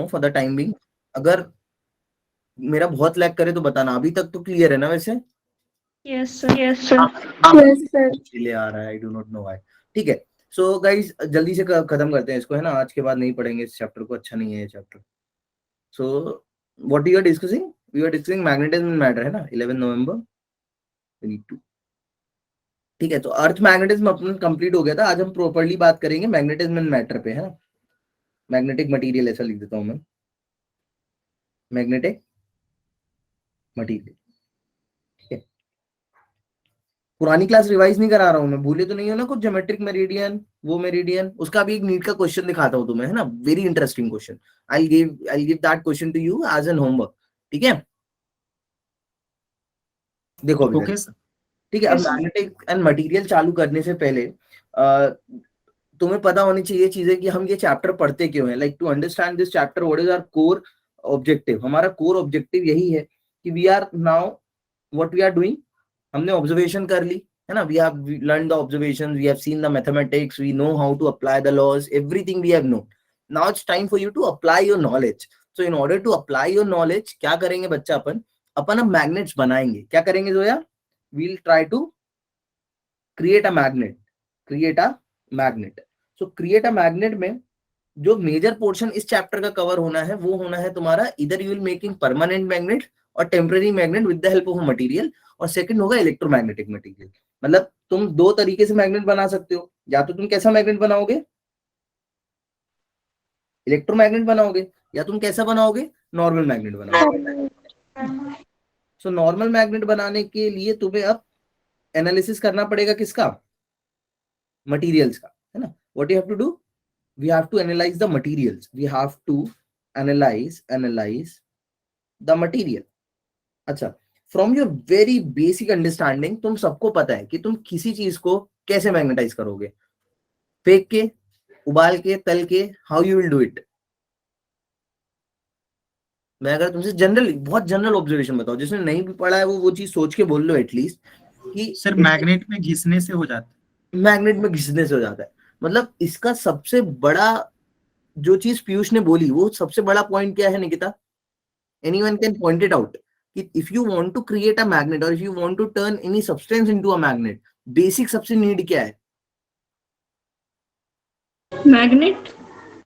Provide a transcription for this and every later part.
For the time being. अगर मेरा बहुत लैग करे तो बताना। अभी तक तो क्लियर है ना वैसे? Yes sir. Yes sir. Delay आ रहा है, I do not know why. ठीक है, सो गाइस जल्दी से खत्म करते हैं इसको, है ना? आज के बाद नहीं पढ़ेंगे इस चैप्टर को, अच्छा नहीं है ये chapter. So what you are discussing? We are discussing magnetism and matter, है ना? 11 नवंबर 22। ठीक है, तो अर्थ मैग्नेटिज्म अपन कंप्लीट हो गया था। आज हम प्रॉपर्ली बात करेंगे मैग्नेटिज्म एंड मैटर पे, है ना? मैग्नेटिक मटेरियल ऐसा लिख देता हूं मैं, मैग्नेटिक मटेरियल। ठीक है, पुरानी क्लास रिवाइज नहीं करा रहा हूं मैं, भूले तो नहीं हो ना कुछ? ज्योमेट्रिक मेरिडियन, वो मेरिडियन, उसका भी एक नीट का क्वेश्चन दिखाता हूं तुम्हें, है ना? Very interesting question. I give that question to you as an homework. ठीक है, देखो अभी ओके तक। सर। ठीक है, अब मैग्नेटिक एंड मटेरियल चालू करने से पहले तुम्हें पता होनी चाहिए चीजें कि हम ये चैप्टर पढ़ते क्यों हैं। Like to understand this chapter what is our core objective. हमारा कोर ऑब्जेक्टिव यही है कि we are now what we are doing. हमने ऑब्जर्वेशन कर ली, है ना? We have learn the observation, we have seen the mathematics, we know how to apply the laws, everything we have know. Now it's time for you to apply your knowledge. So in order to apply your knowledge क्या करेंगे बच्चा? अपन अपन अब magnets बनाएंगे। क्या करेंगे Zoya? We'll try to create a magnet. Create a magnet. So create a magnet में जो major portion इस चैप्टर का कवर होना है वो होना है तुम्हारा, इधर you will making permanent magnet और temporary magnet with the help of material, और सेकंड होगा इलेक्ट्रोमैग्नेटिक मटेरियल। मतलब तुम दो तरीके से मैग्नेट बना सकते हो। या तो तुम कैसा मैग्नेट बनाओगे? इलेक्ट्रोमैग्नेट बनाओगे, या तुम कैसा बनाओगे? नॉर्मल मैग्नेट बनाओगे। सो नॉर्मल मैग्नेट बनाने के लिए तुम्हें अब एनालिसिस करना पड़ेगा किसका? मटेरियल्स का, है ना? What you have to do? we have to analyze the materials. We have to analyze the material. अच्छा, from your very basic understanding तुम सबको पता है कि तुम किसी चीज को कैसे मैग्नेटाइज करोगे। फेंक के, उबाल के, तल के, how you will do it? मैं अगर तुमसे जनरल, बहुत जनरल ऑब्जर्वेशन बताओ, जिसने नहीं भी पढ़ा है वो चीज सोच के बोल लो एटलीस्ट कि सर मैग्नेट में घिसने से हो जाता है। मैग्नेट में घिसने से हो जाता है। मतलब इसका सबसे बड़ा जो चीज पीयूष ने बोली, वो सबसे बड़ा पॉइंट क्या है Nikita? Anyone can point it out. If you want to create a magnet or if you want to turn any substance into a magnet, basic सबसे नीड क्या है? मैग्नेट।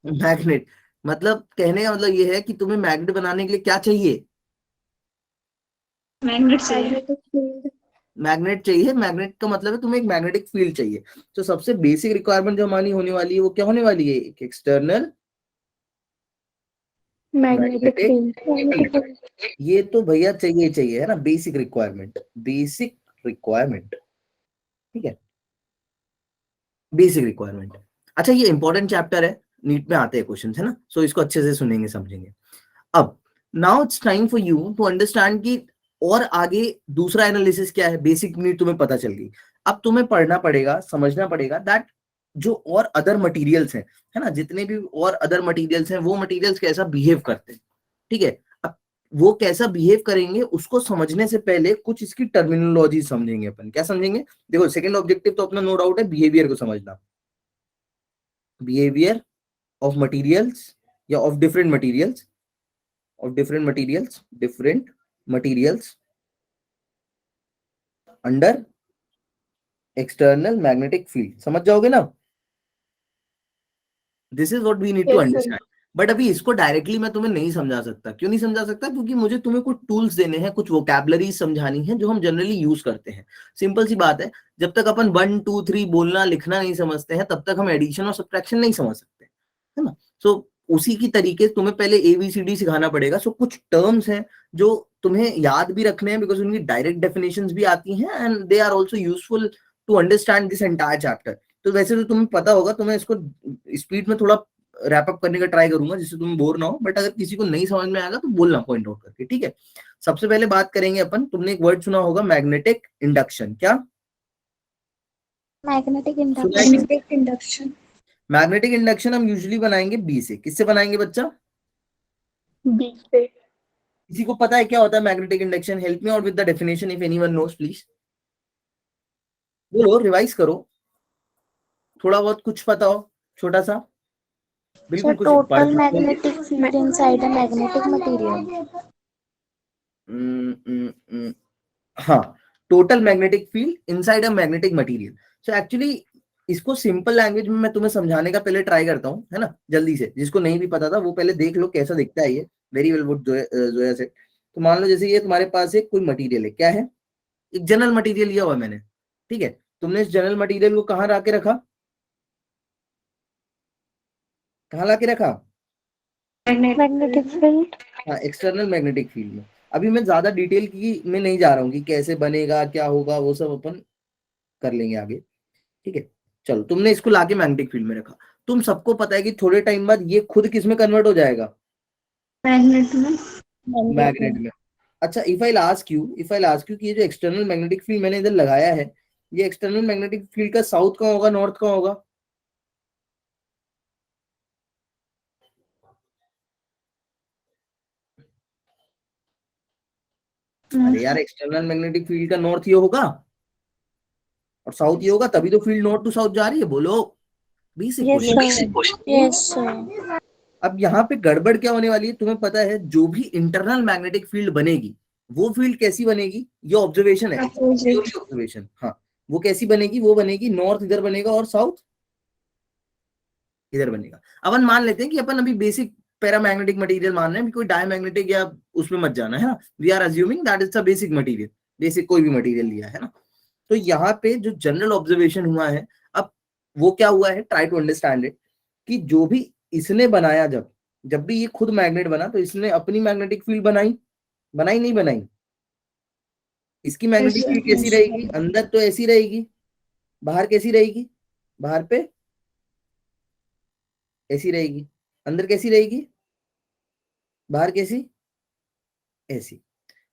मैग्नेट। मतलब कहने का मतलब ये है कि तुम्हें मैग्नेट बनाने के लिए क्या चाहिए? मैग्नेट चाहिए। मैग्नेट चाहिए। मैग्नेट का मतलब है तुम्हें एक मैग्नेटिक फील्ड चाहिए। तो सबसे बेसिक रिक्वायरमेंट जो हमारी होने वाली है वो क्या होने वाली है? एक एक्सटर्नल मैग्नेटिक मैग्नेटिक। फील्ड। ये तो भैया चाहिए चाहिए, है ना? Basic requirement, basic requirement. ठीक है, बेसिक रिक्वायरमेंट। अच्छा, ये इंपॉर्टेंट चैप्टर है, नीट में आते हैं क्वेश्चन, है ना? सो इसको अच्छे से सुनेंगे, समझेंगे। अब now it's time for you to understand कि और आगे दूसरा एनालिसिस क्या है। बेसिक नीड तुम्हें पता चल गई। अब तुम्हें पढ़ना पड़ेगा, समझना पड़ेगा दैट जो और अदर मटेरियल्स हैं, है ना? जितने भी और अदर मटेरियल्स हैं, वो मटेरियल्स कैसा बिहेव करते हैं। ठीक है, अब वो कैसा बिहेव करेंगे उसको समझने से पहले कुछ इसकी टर्मिनोलॉजी समझेंगे। अपन क्या समझेंगे? देखो, सेकंड ऑब्जेक्टिव तो अपना नो डाउट है बिहेवियर को समझना। बिहेवियर ऑफ मटेरियल्स या of different materials, different materials under external magnetic field। समझ जाओगे ना? This is what we need to understand. But अभी इसको डायरेक्टली मैं तुम्हें नहीं समझा सकता। क्यों नहीं समझा सकता? क्योंकि मुझे तुम्हें कुछ टूल्स देने हैं, कुछ वोकैबुलरी समझानी है जो हम जनरली यूज करते हैं। सिंपल सी बात है, जब तक अपन 1 2 3 बोलना लिखना नहीं समझते हैं तब तक हम एडिशन और सब्ट्रैक्शन नहीं समझ सकते, है ना? सो उसी की तरीके से तुम्हें पहले ABCD सिखाना पड़ेगा। सो कुछ टर्म्स हैं जो तुम्हें याद भी रखने हैं, बिकॉज उनकी डायरेक्ट डेफिनेशंस भी आती हैं and they are also useful to understand this entire chapter. तो वैसे तो तुम्हें पता होगा, तो मैं इसको स्पीड में थोड़ा रैप अप करने का ट्राई करूंगा जिससे तुम बोर ना हो। बट अगर किसी को नहीं समझ में आएगा तो बोलना पॉइंट आउट करके, ठीक है? सबसे पहले बात करेंगे अपन, तुमने एक वर्ड सुना होगा मैग्नेटिक इंडक्शन। क्या? Magnetic induction. मैग्नेटिक इंडक्शन हम यूजुअली बनाएंगे बी से। किससे बनाएंगे बच्चा? बी से। किसी को पता है क्या होता है magnetic induction? Help me out with the definition if anyone nose please. बोलो, रिवाइज करो, थोड़ा बहुत कुछ पता हो छोटा सा। बिल्कुल कुछ total magnetic field inside a magnetic material. हाँ, total magnetic field inside a magnetic material. So actually इसको सिंपल लैंग्वेज में मैं तुम्हें समझाने का पहले ट्राई करता हूँ, है ना, जल्दी से। जिसको नहीं भी पता था वो पहले देख लो कैसा दिखता है ये। वेरी वेल वुड जोया से। तो मान लो जैसे ये तुम्हारे पास एक कोई मटेरियल है, क्या है, एक जनरल मटेरियल लिया हुआ है मैंने, ठीक है। तुमने इस जनरल मटेरियल को कहाँ ला के रखा, कहाँ ला के रखा, Magnetic field. हाँ, एक्सटर्नल मैग्नेटिक फील्ड में। अभी मैं ज्यादा डिटेल की में नहीं जा रहा हूँ कि कैसे बनेगा क्या होगा, वो सब अपन कर लेंगे आगे, ठीक है। चलो, तुमने इसको लाके मैग्नेटिक फील्ड में रखा। तुम सबको पता है कि थोड़े टाइम बाद ये खुद किस में कन्वर्ट हो जाएगा, मैग्नेट में। मैग्नेट में। अच्छा, इफ आई आस्क यू कि ये जो एक्सटर्नल मैग्नेटिक फील्ड मैंने इधर लगाया है, ये एक्सटर्नल मैग्नेटिक फील्ड का साउथ कहाँ होगा, नॉर्थ कहाँ होगा? अरे यार, एक्सटर्नल मैग्नेटिक फील्ड का नॉर्थ ये होगा और साउथ ये होगा, तभी तो फील्ड नॉर्थ टू साउथ जा रही है। बोलो, basic Yes, question. sir. Yes, sir. अब यहाँ पे गड़बड़ क्या होने वाली है, तुम्हें पता है, जो भी इंटरनल मैग्नेटिक फील्ड बनेगी, वो फील्ड कैसी बनेगी, ये ऑब्जर्वेशन है, Opposite. ऑब्जर्वेशन। हाँ, वो कैसी बनेगी, वो बनेगी नॉर्थ इधर बनेगा और साउथ इधर बनेगा। अपन मान लेते हैं कि अपन अभी बेसिक पैरामैग्नेटिक मटेरियल मान रहे हैं, कोई डायमैग्नेटिक या उसमें मत जाना, है ना। We are assuming that is the basic material, basic कोई भी मटेरियल लिया है ना। तो यहाँ पे जो जनरल ऑब्जर्वेशन हुआ है, अब वो क्या हुआ है, ट्राई टू अंडरस्टैंड इट, कि जो भी इसने बनाया, जब जब भी ये खुद मैग्नेट बना, तो इसने अपनी मैग्नेटिक फील्ड बनाई, बनाई नहीं बनाई? इसकी मैग्नेटिक फील्ड कैसी रहेगी, अंदर तो ऐसी रहेगी, बाहर कैसी रहेगी, बाहर पे ऐसी रहेगी, अंदर कैसी रहेगी, बाहर कैसी, ऐसी।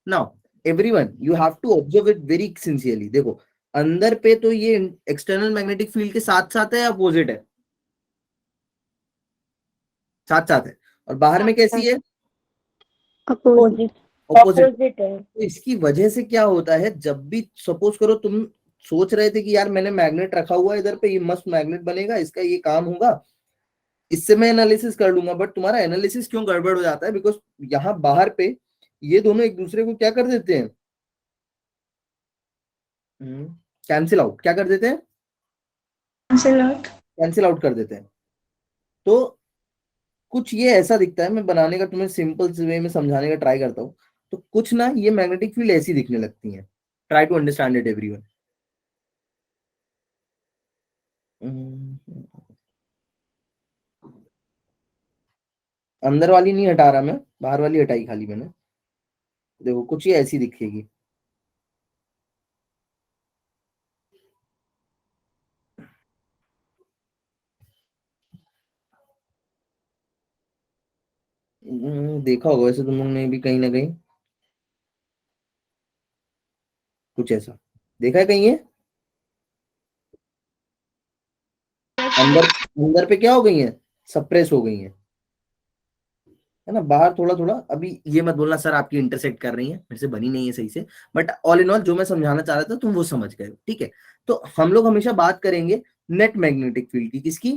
Now everyone, you have to observe it very sincerely. देखो, अंदर पे तो ये एक्सटर्नल मैग्नेटिक फील्ड के साथ साथ है या अपोजिट है? साथ साथ है। और बाहर में कैसी है? Opposite. ऑपोजिट है। तो इसकी वजह से क्या होता है, जब भी सपोज करो तुम सोच रहे थे कि यार मैंने मैग्नेट रखा हुआ है इधर पे, ये मस्त मैग्नेट बनेगा, इसका ये काम होगा, इससे मैं एनालिसिस कर लूंगा, बट तुम्हारा एनालिसिस क्यों गड़बड़ हो जाता है? बिकॉज यहाँ बाहर पे ये दोनों एक दूसरे को क्या कर देते हैं, कैंसिल आउट, क्या कर देते हैं, Cancel out. कैंसिल आउट कर देते हैं। तो कुछ ये ऐसा दिखता है, मैं बनाने का तुम्हें सिंपल वे में समझाने का ट्राई करता हूँ। तो कुछ ना, ये मैग्नेटिक फील्ड ऐसी दिखने लगती है। Try to understand it everyone. अंदर वाली नहीं हटा रहा मैं, बाहर वाली हटाई खाली मैंने। देखो, कुछ ये ऐसी दिखेगी। देखा होगा वैसे तुम लोग ने भी कहीं ना कहीं कुछ ऐसा देखा है कहीं ये। अंदर अंदर पे क्या हो गई है, सप्रेस हो गई है ना। बाहर थोड़ा थोड़ा, अभी ये मत बोलना सर आपकी इंटरसेक्ट कर रही है, मेरे से बनी नहीं है सही से, बट ऑल इन ऑल जो मैं समझाना चाह रहा था तुम वो समझ गए, ठीक है। तो हम लोग हमेशा बात करेंगे नेट मैग्नेटिक फील्ड की, किसकी,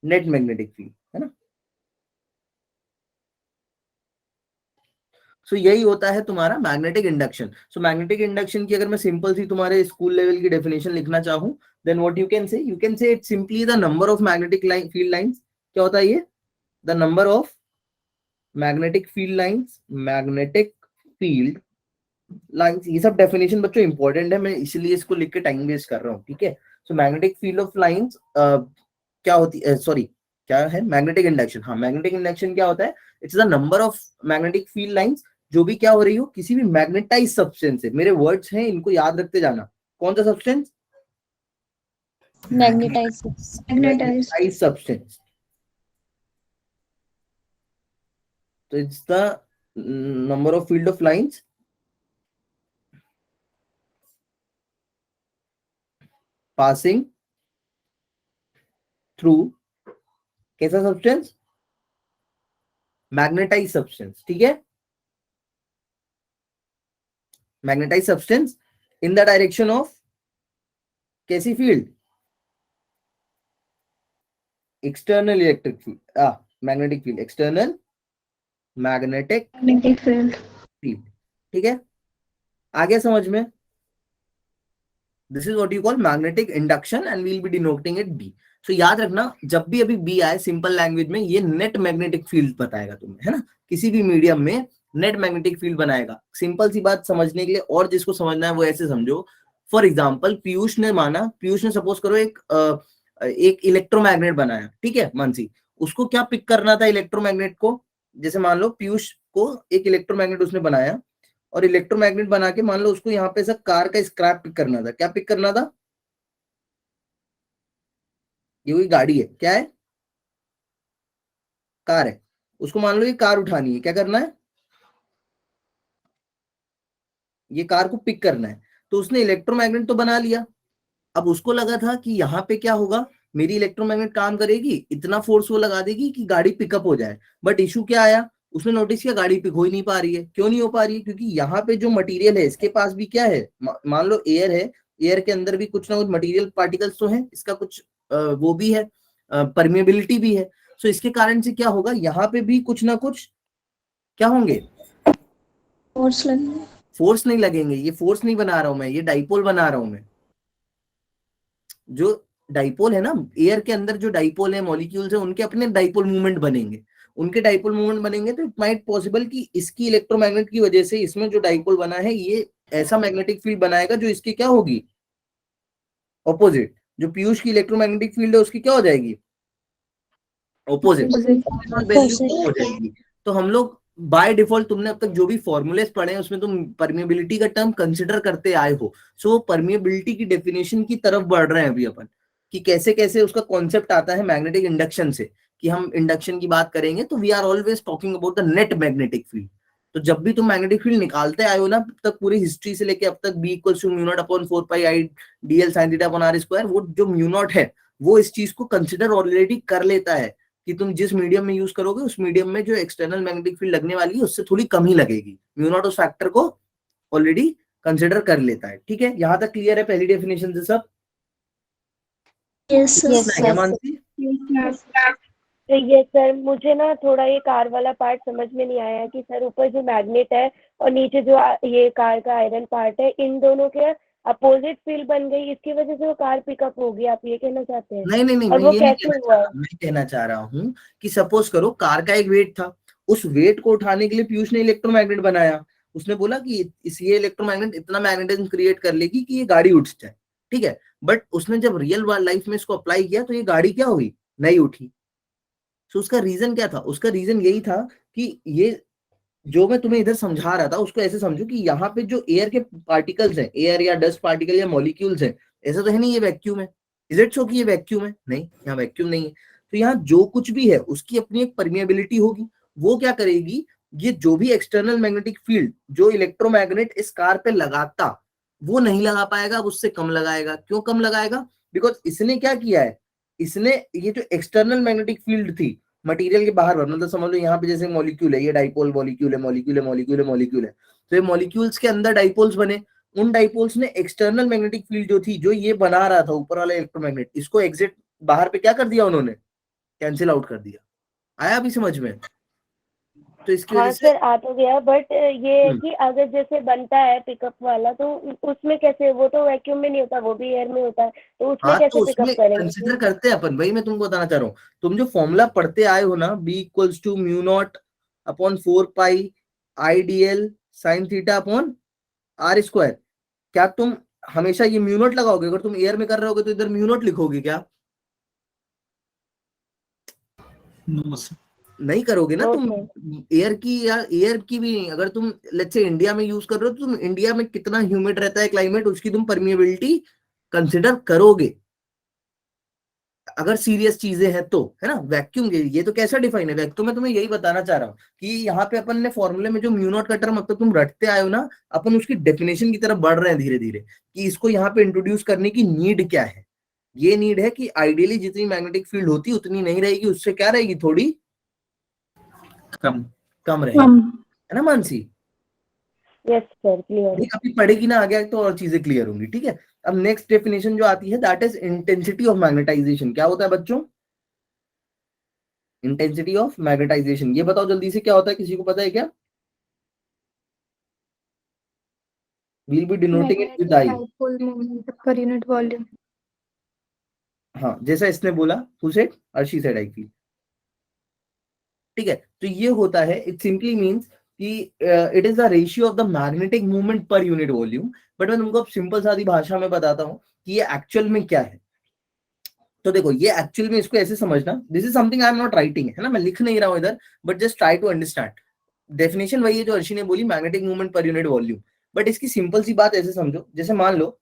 नेट मैग्नेटिक फील्ड, है ना। सो यही होता है तुम्हारा magnetic induction. So magnetic induction की अगर मैं सिंपल सी तुम्हारे स्कूल लेवल की डेफिनेशन लिखना चाहूं, then what you can say it simply the number of magnetic field lines. क्या होता है ये, the number of magnetic field lines, magnetic field lines. ये सब डेफिनेशन बच्चों इंपॉर्टेंट है, मैं इसलिए इसको लिख के टाइम वेस्ट कर रहा हूँ, ठीक है। So magnetic field of lines क्या होती है, सॉरी क्या है, मैग्नेटिक इंडक्शन। हाँ, मैग्नेटिक इंडक्शन क्या होता है, it's the number of magnetic field lines, जो भी क्या हो रही हो, किसी भी मैग्नेटाइज सब्सटेंस से। मेरे वर्ड्स हैं, इनको याद रखते जाना। कौन सा substance, Magnetized. Magnetized. Magnetize substance. तो it's the number of field of lines passing through कैसा सब्सटेंस, मैग्नेटाइज सब्सटेंस, ठीक है। Magnetize substance in the direction of कैसी field, external electric field, magnetic field, external magnetic Magnetic field. Field. ठीक है, आ गया समझ में? This is what you call magnetic induction and we will be denoting it B. So याद रखना, जब भी अभी बी आए सिंपल लैंग्वेज में, ये नेट मैग्नेटिक फील्ड बताएगा तुम्हें, है ना? किसी भी मीडियम में नेट मैग्नेटिक फील्ड बनाएगा। सिंपल सी बात समझने के लिए, और जिसको समझना है वो ऐसे समझो। फॉर एग्जाम्पल, पीयूष ने सपोज करो एक इलेक्ट्रोमैग्नेट बनाया, ठीक है मानसी, उसको क्या पिक करना था इलेक्ट्रोमैग्नेट को? जैसे मान लो पीयूष को एक इलेक्ट्रोमैग्नेट उसने बनाया, और इलेक्ट्रोमैग्नेट बना के मान लो उसको यहाँ पे सब कार का स्क्रैप पिक करना था। क्या पिक करना था? ये कोई गाड़ी है, क्या है? कार है। उसको मान लो ये कार उठानी है, क्या करना है? ये कार को पिक करना है। तो उसने इलेक्ट्रोमैग्नेट तो बना लिया। अब उसको लगा था कि यहाँ पे क्या होगा, मेरी इलेक्ट्रोमैग्नेट काम करेगी, इतना फोर्स वो लगा देगी कि गाड़ी पिकअप हो जाए। बट इशू क्या आया, उसने नोटिस किया गाड़ी पिक हो ही नहीं पा रही है। क्यों नहीं हो पा रही है? क्योंकि यहाँ पे जो मटेरियल है इसके पास भी क्या है, मान लो एयर है, एयर के अंदर भी कुछ ना कुछ मटेरियल पार्टिकल्स तो है, इसका कुछ वो भी है, परमिएबिलिटी भी है। सो इसके कारण से क्या होगा, यहाँ पे भी कुछ ना कुछ क्या होंगे, Force लगेगा. फोर्स नहीं लगेंगे। ये फोर्स नहीं बना रहा हूं मैं, ये डाइपोल बना रहा हूं मैं। जो डाइपोल है ना, एयर के अंदर जो डाइपोल है, मॉलिक्यूल्स है, उनके अपने डाइपोल मूवमेंट बनेंगे। उनके डाइपोल मूवमेंट बनेंगे तो इट माइट पॉसिबल कि इसकी इलेक्ट्रोमैग्नेट की वजह से इसमें जो डाइपोल बना है ये ऐसा मैग्नेटिक फील्ड बनाएगा जो इसकी क्या होगी, ऑपोजिट। जो पीयूष की इलेक्ट्रोमैग्नेटिक फील्ड है उसकी क्या हो जाएगी, ऑपोजिट हो जाएगी। तो हम लोग बाय डिफॉल्ट, तुमने अब तक जो भी फॉर्मूलेस पढ़े हैं उसमें तुम परमिएबिलिटी का टर्म कंसिडर करते आए हो। सो परमिएबिलिटी की डेफिनेशन की तरफ बढ़ रहे हैं अभी अपन, कि कैसे कैसे उसका कॉन्सेप्ट आता है मैग्नेटिक इंडक्शन से, कि हम इंडक्शन की बात करेंगे तो we are always talking about the net magnetic field. तो जब भी तुम मैग्नेटिक फील्ड निकालते आए हो ना, अब तक पूरी हिस्ट्री से लेके अब तक, B equals to mu naught upon 4 pi I DL sine theta upon R square, वो जो म्यू नॉट है वो इस चीज को कंसिडर ऑलरेडी कर लेता है कि तुम जिस मीडियम में यूज करोगे उस मीडियम में जो एक्सटर्नल मैग्नेटिक फील्ड लगने वाली है उससे थोड़ी कम ही लगेगी। म्यू नॉट उस फैक्टर को ऑलरेडी कंसिडर कर लेता है। ठीक है, यहां तक क्लियर है पहली डेफिनेशन से सब? Yes, sir. Yes, क्या sir. मानसी? तो ये सर मुझे ना थोड़ा ये कार वाला पार्ट समझ में नहीं आया कि सर ऊपर जो मैग्नेट है और नीचे जो ये कार का आयरन पार्ट है, इन दोनों के अपोजिट फील्ड बन गई, इसकी वजह से वो कार पिकअप होगी, आप ये कहना चाहते हैं? नहीं नहीं नहीं, और मैं वो ये नहीं कैसे कहना हुआ चाह है? रहा, मैं कहना चाह रहा हूँ कि सपोज करो कार का एक वेट था, उस वेट को उठाने के लिए पीयूष ने इलेक्ट्रोमैग्नेट बनाया। उसने बोला कि ये इलेक्ट्रोमैग्नेट इतना मैग्नेटिज्म क्रिएट कर लेगी कि ये गाड़ी उठ जाए। ठीक है, बट उसने जब रियल लाइफ में इसको अप्लाई किया तो ये गाड़ी क्या हुई, नहीं उठी। सो उसका रीजन क्या था? उसका रीजन यही था कि ये जो मैं तुम्हें इधर समझा रहा था उसको ऐसे समझो कि यहाँ पे जो एयर के पार्टिकल्स हैं, एयर या डस्ट पार्टिकल या मॉलिक्यूल्स हैं, ऐसा तो है नहीं ये वैक्यूम है। इज इट सो कि ये वैक्यूम है? नहीं, यहाँ वैक्यूम नहीं है। तो यहाँ जो कुछ भी है उसकी अपनी एक परमिएबिलिटी होगी। वो क्या करेगी, ये जो भी एक्सटर्नल मैग्नेटिक फील्ड जो इलेक्ट्रोमैग्नेट इस कार पे लगाता वो नहीं लगा पाएगा, अब उससे कम लगाएगा। क्यों कम लगाएगा? बिकॉज इसने क्या किया है, इसने ये जो एक्सटर्नल मैग्नेटिक फील्ड थी मटेरियल के बाहर, मतलब समझ लो यहाँ पे जैसे मॉलिक्यूल है, ये डाइपोल मॉलिक्यूल है, मॉलिक्यूल है, मॉलिक्यूल है, मॉलिक्यूल है। तो ये मॉलिक्यूल्स के अंदर डाइपोल्स बने। उन डाइपोल्स ने एक्सटर्नल मैग्नेटिक फील्ड जो थी, जो ये बना रहा था ऊपर वाला इलेक्ट्रोमैग्नेट, इसको एग्जिट बाहर पे क्या कर दिया उन्होंने, कैंसिल आउट कर दिया। आया अभी समझ में? तो इसकी वजह हाँ से सर, आ तो गया, बट ये है कि अगर जैसे बनता है पिकअप वाला तो उसमें कैसे, वो तो वैक्यूम में नहीं होता, वो भी एयर में होता है, तो उसमें हाँ, तो कैसे उसमें पिकअप करेंगे? कंसिडर करते हैं अपन, वही मैं तुमको बताना चाह रहा हूँ। तुम जो फॉर्मूला पढ़ते आए हो ना, B equals to mu naught upon 4 pi I DL sine theta upon R square, क्या तुम हमेशा ये म्यू नॉट लगाओगे? अगर तुम एयर में कर रहे होगे तो इधर म्यू नॉट लिखोगे क्या? No sir. नहीं करोगे ना तुम। Okay. एयर की या एयर की भी नहीं, अगर तुम लेट्स से इंडिया में यूज कर रहे हो तो तुम इंडिया में कितना ह्यूमिड रहता है क्लाइमेट, उसकी तुम परमिएबिलिटी कंसिडर करोगे अगर सीरियस चीजें हैं तो, है ना? वैक्यूम ये तो कैसा डिफाइन है वैक्यूम में, तुम्हें यही बताना चाह रहा हूँ कि यहाँ पे अपन ने फॉर्मूले में जो म्यू नॉट का टर्म अब तक तुम रटते आए हो ना, अपन उसकी डेफिनेशन की तरफ बढ़ रहे हैं धीरे धीरे, कि इसको यहाँ पे इंट्रोड्यूस करने की नीड क्या है। ये नीड है कि आइडियली जितनी मैग्नेटिक फील्ड होती उतनी नहीं रहेगी, उससे क्या रहेगी, थोड़ी कम रहेगी, है ना मानसी? यस सर, क्लियर है। अभी पढ़ेगी ना आगे तो और चीजें क्लियर होंगी। ठीक है, अब नेक्स्ट डेफिनेशन जो आती है that is intensity of magnetisation. क्या होता है बच्चों? Intensity of magnetisation. ये बताओ जल्दी से क्या होता है, किसी को पता है क्या? We'll be denoting it with I. Dipole moment per unit volume. हाँ, जैसा इसने बोला, who said? Arshi said I feel. ठीक है, तो ये होता है, इट सिंपली मीन्स कि it is the ratio of the magnetic movement per unit volume. But मैं तुमको सिंपल सादी भाषा में बताता हूँ कि ये एक्चुअल में क्या है। तो देखो, ये एक्चुअल में इसको ऐसे समझना, this is something I am not writing, है ना, मैं लिख नहीं रहा हूँ इधर, but just try to understand. Definition वही है जो अर्शी ने बोली, magnetic movement per unit volume. But इसकी सिंपल सी बात ऐसे समझो, जैसे मान लो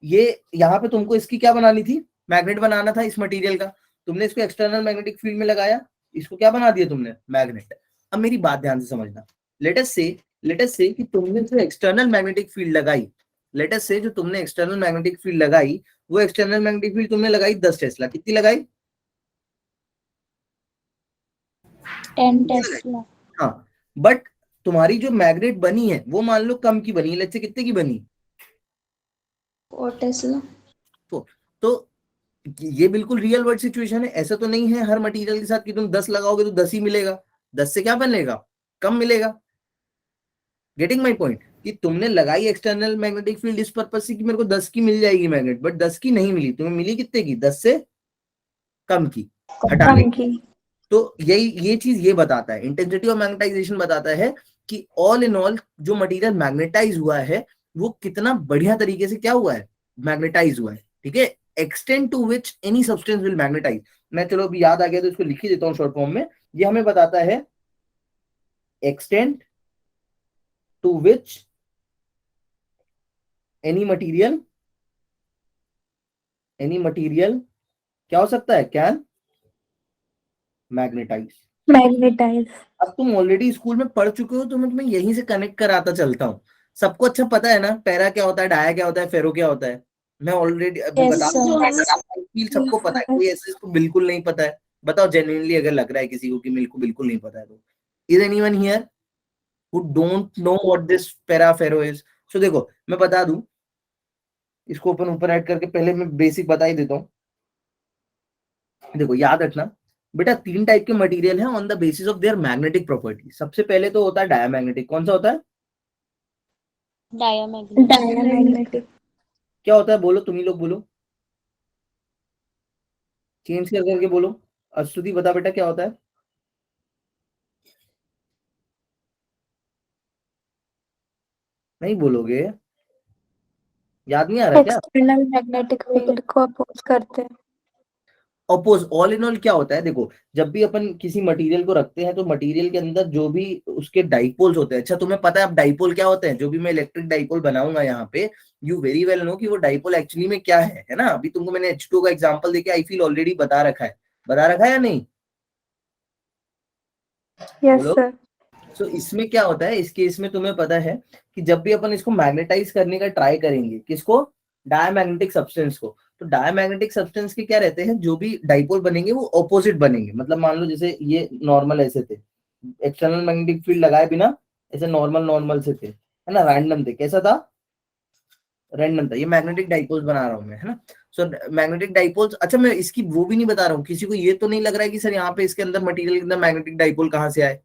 ये यहाँ पे तुमको इसकी क्या बनानी थी, मैग्नेट बनाना था इस मटेरियल का। तुमने इसको एक्सटर्नल मैग्नेटिक फील्ड में लगाया, इसको क्या बना दिया तुमने, मैग्नेट। अब मेरी बात ध्यान से समझना, लेट अस से कि तुमने जो एक्सटर्नल मैग्नेटिक फील्ड लगाई, लेट अस से जो तुमने एक्सटर्नल मैग्नेटिक फील्ड लगाई, वो एक्सटर्नल मैग्नेटिक फील्ड तुमने लगाई 10 टेस्ला। कितनी लगाई? 10 टेस्ला। हाँ, बट तुम्हारी जो मैग्नेट बनी है वो मान लो कम की बनी, लेट से कितने की बनी? 4 टेस्ला। तो ये बिल्कुल रियल वर्ल्ड सिचुएशन है, ऐसा तो नहीं है हर मटेरियल के साथ कि तुम 10 लगाओगे तो 10 ही मिलेगा, 10 से क्या बनेगा, कम मिलेगा। गेटिंग माई पॉइंट, कि तुमने लगाई एक्सटर्नल मैग्नेटिक फील्ड इस पर्पज से कि मेरे को 10 की मिल जाएगी मैग्नेट, बट 10 की नहीं मिली, तुम्हें मिली कितने की, 10 से कम की, हटाने की। तो यही ये चीज ये बताता है, इंटेंसिटी ऑफ मैग्नेटाइजेशन बताता है कि ऑल इन ऑल जो मटेरियल मैग्नेटाइज हुआ है वो कितना बढ़िया तरीके से क्या हुआ है, मैग्नेटाइज हुआ है। ठीक है, extent to which any substance will magnetize. मैं चलो अभी याद आ गया तो इसको लिख ही देता हूँ शॉर्ट फॉर्म में। ये हमें बताता है extent to which any material क्या हो सकता है, कैन मैग्नेटाइज। अब तुम ऑलरेडी स्कूल में पढ़ चुके हो तो मैं तुम्हें यहीं से कनेक्ट कराता चलता हूँ। सबको अच्छा पता है ना, पैरा क्या होता है, डाया क्या होता है, फेरो क्या होता है। मैं ऑलरेडी अभी Yes, बता sir. सबको पता है, कोई ऐसे इसको बिल्कुल नहीं पता है? बताओ जेन्युइनली, अगर लग रहा है किसी को कि मेरे को बिल्कुल नहीं पता है, तो is anyone here who don't know what this para ferro is? So देखो मैं बता दूं, इसको अपन ऊपर ऐड करके पहले मैं बेसिक बता ही देता हूँ। देखो याद रखना बेटा, 3 टाइप के मटेरियल हैं on the basis of their magnetic property. सबसे पहले तो होता है डायमैग्नेटिक। कौन सा होता है? Diamagnetic. क्या होता है, बोलो तुम ही लोग बोलो, चेंज कर करके बोलो। अस्तुति बता बेटा क्या होता है? नहीं बोलोगे, याद नहीं आ रहा क्या? एक्सटर्नल मैग्नेटिक फील्ड को अपोज करते हैं। अपोज, ऑल इन ऑल क्या होता है, देखो जब भी अपन किसी मटेरियल को रखते हैं तो मटेरियल के अंदर जो भी उसके डाइपोल्स होते हैं, अच्छा तुम्हें पता है अब डाइपोल क्या होते हैं? जो भी मैं इलेक्ट्रिक डाइपोल बनाऊंगा यहाँ पे, यू वेरी वेल नो कि वो डाइपोल एक्चुअली में क्या है ना। अभी तुमको मैंने H2 का एग्जांपल देके आई फील ऑलरेडी बता रखा है या नहीं? यस बोलो। सर। सो इसमें क्या होता है, इस केस में तुम्हें पता है कि जब भी अपन इसको मैग्नेटाइज करने का ट्राई करेंगे, किसको, डायमैग्नेटिक सब्सटेंस को, तो डायमैग्नेटिक सब्सटेंस के क्या रहते हैं, जो भी डाइपोल बनेंगे वो ऑपोजिट बनेंगे। मतलब मान लो जैसे ये नॉर्मल ऐसे थे, एक्सटर्नल मैग्नेटिक फील्ड लगाए बिना ऐसे नॉर्मल से थे, है ना, रैंडम थे। कैसा था, रैंडम था। ये मैग्नेटिक डाइपोल्स बना रहा हूँ मैं, है ना। सो मैग्नेटिक डाइपोल्स, अच्छा मैं इसकी वो भी नहीं बता रहा हूँ, किसी को ये तो नहीं लग रहा है कि सर यहाँ पे इसके अंदर मटेरियल के अंदर मैग्नेटिक डाइपोल कहाँ से आए?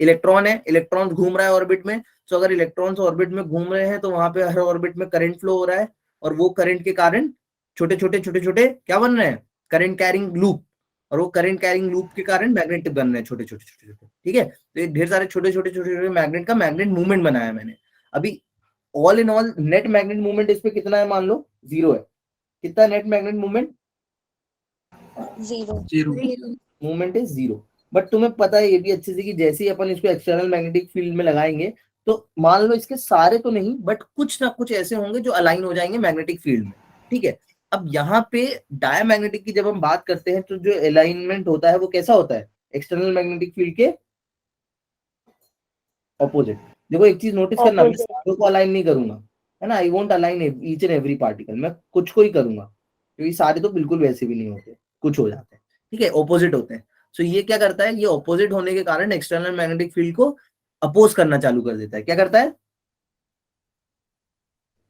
इलेक्ट्रॉन है, इलेक्ट्रॉन घूम रहा है ऑर्बिट में। तो अगर इलेक्ट्रॉन्स ऑर्बिट में घूम रहे हैं तो वहां पे हर ऑर्बिट में करंट फ्लो हो रहा है, और वो करंट के कारण छोटे छोटे क्या बन रहे हैं, करंट कैरिंग लूप। और वो करंट कैरिंग लूप के कारण मैग्नेट बन रहे हैं छोटे छोटे। ठीक है, तो ये ढेर सारे छोटे छोटे मैग्नेट का मैग्नेट मूवमेंट बनाया मैंने अभी। All in all net magnet movement इस पे कितना है, मान लो 0 है। कितना net magnet movement? 0. Movement is 0। But तुम्हें पता है ये भी अच्छे से कि जैसे ही अपन इसको एक्सटर्नल मैग्नेटिक फील्ड में लगाएंगे, तो मान लो इसके सारे तो नहीं बट कुछ ना कुछ ऐसे होंगे जो अलाइन हो जाएंगे मैग्नेटिक फील्ड में। ठीक है, अब यहाँ पे डायमैग्नेटिक की जब हम बात करते हैं तो जो अलाइनमेंट होता है वो कैसा होता है, एक्सटर्नल मैग्नेटिक फील्ड के ऑपोजिट। देखो एक चीज नोटिस करना, मैं सारों को अलाइन नहीं करूंगा, है ना, I won't align each and every particle, मैं कुछ को ही करूंगा, क्योंकि सारे तो बिल्कुल वैसे भी नहीं होते, कुछ हो जाते हैं। ठीक है, ऑपोजिट होते हैं। सो ये क्या करता है, ये ऑपोजिट होने के कारण एक्सटर्नल मैग्नेटिक फील्ड को अपोज करना चालू कर देता है। क्या करता है,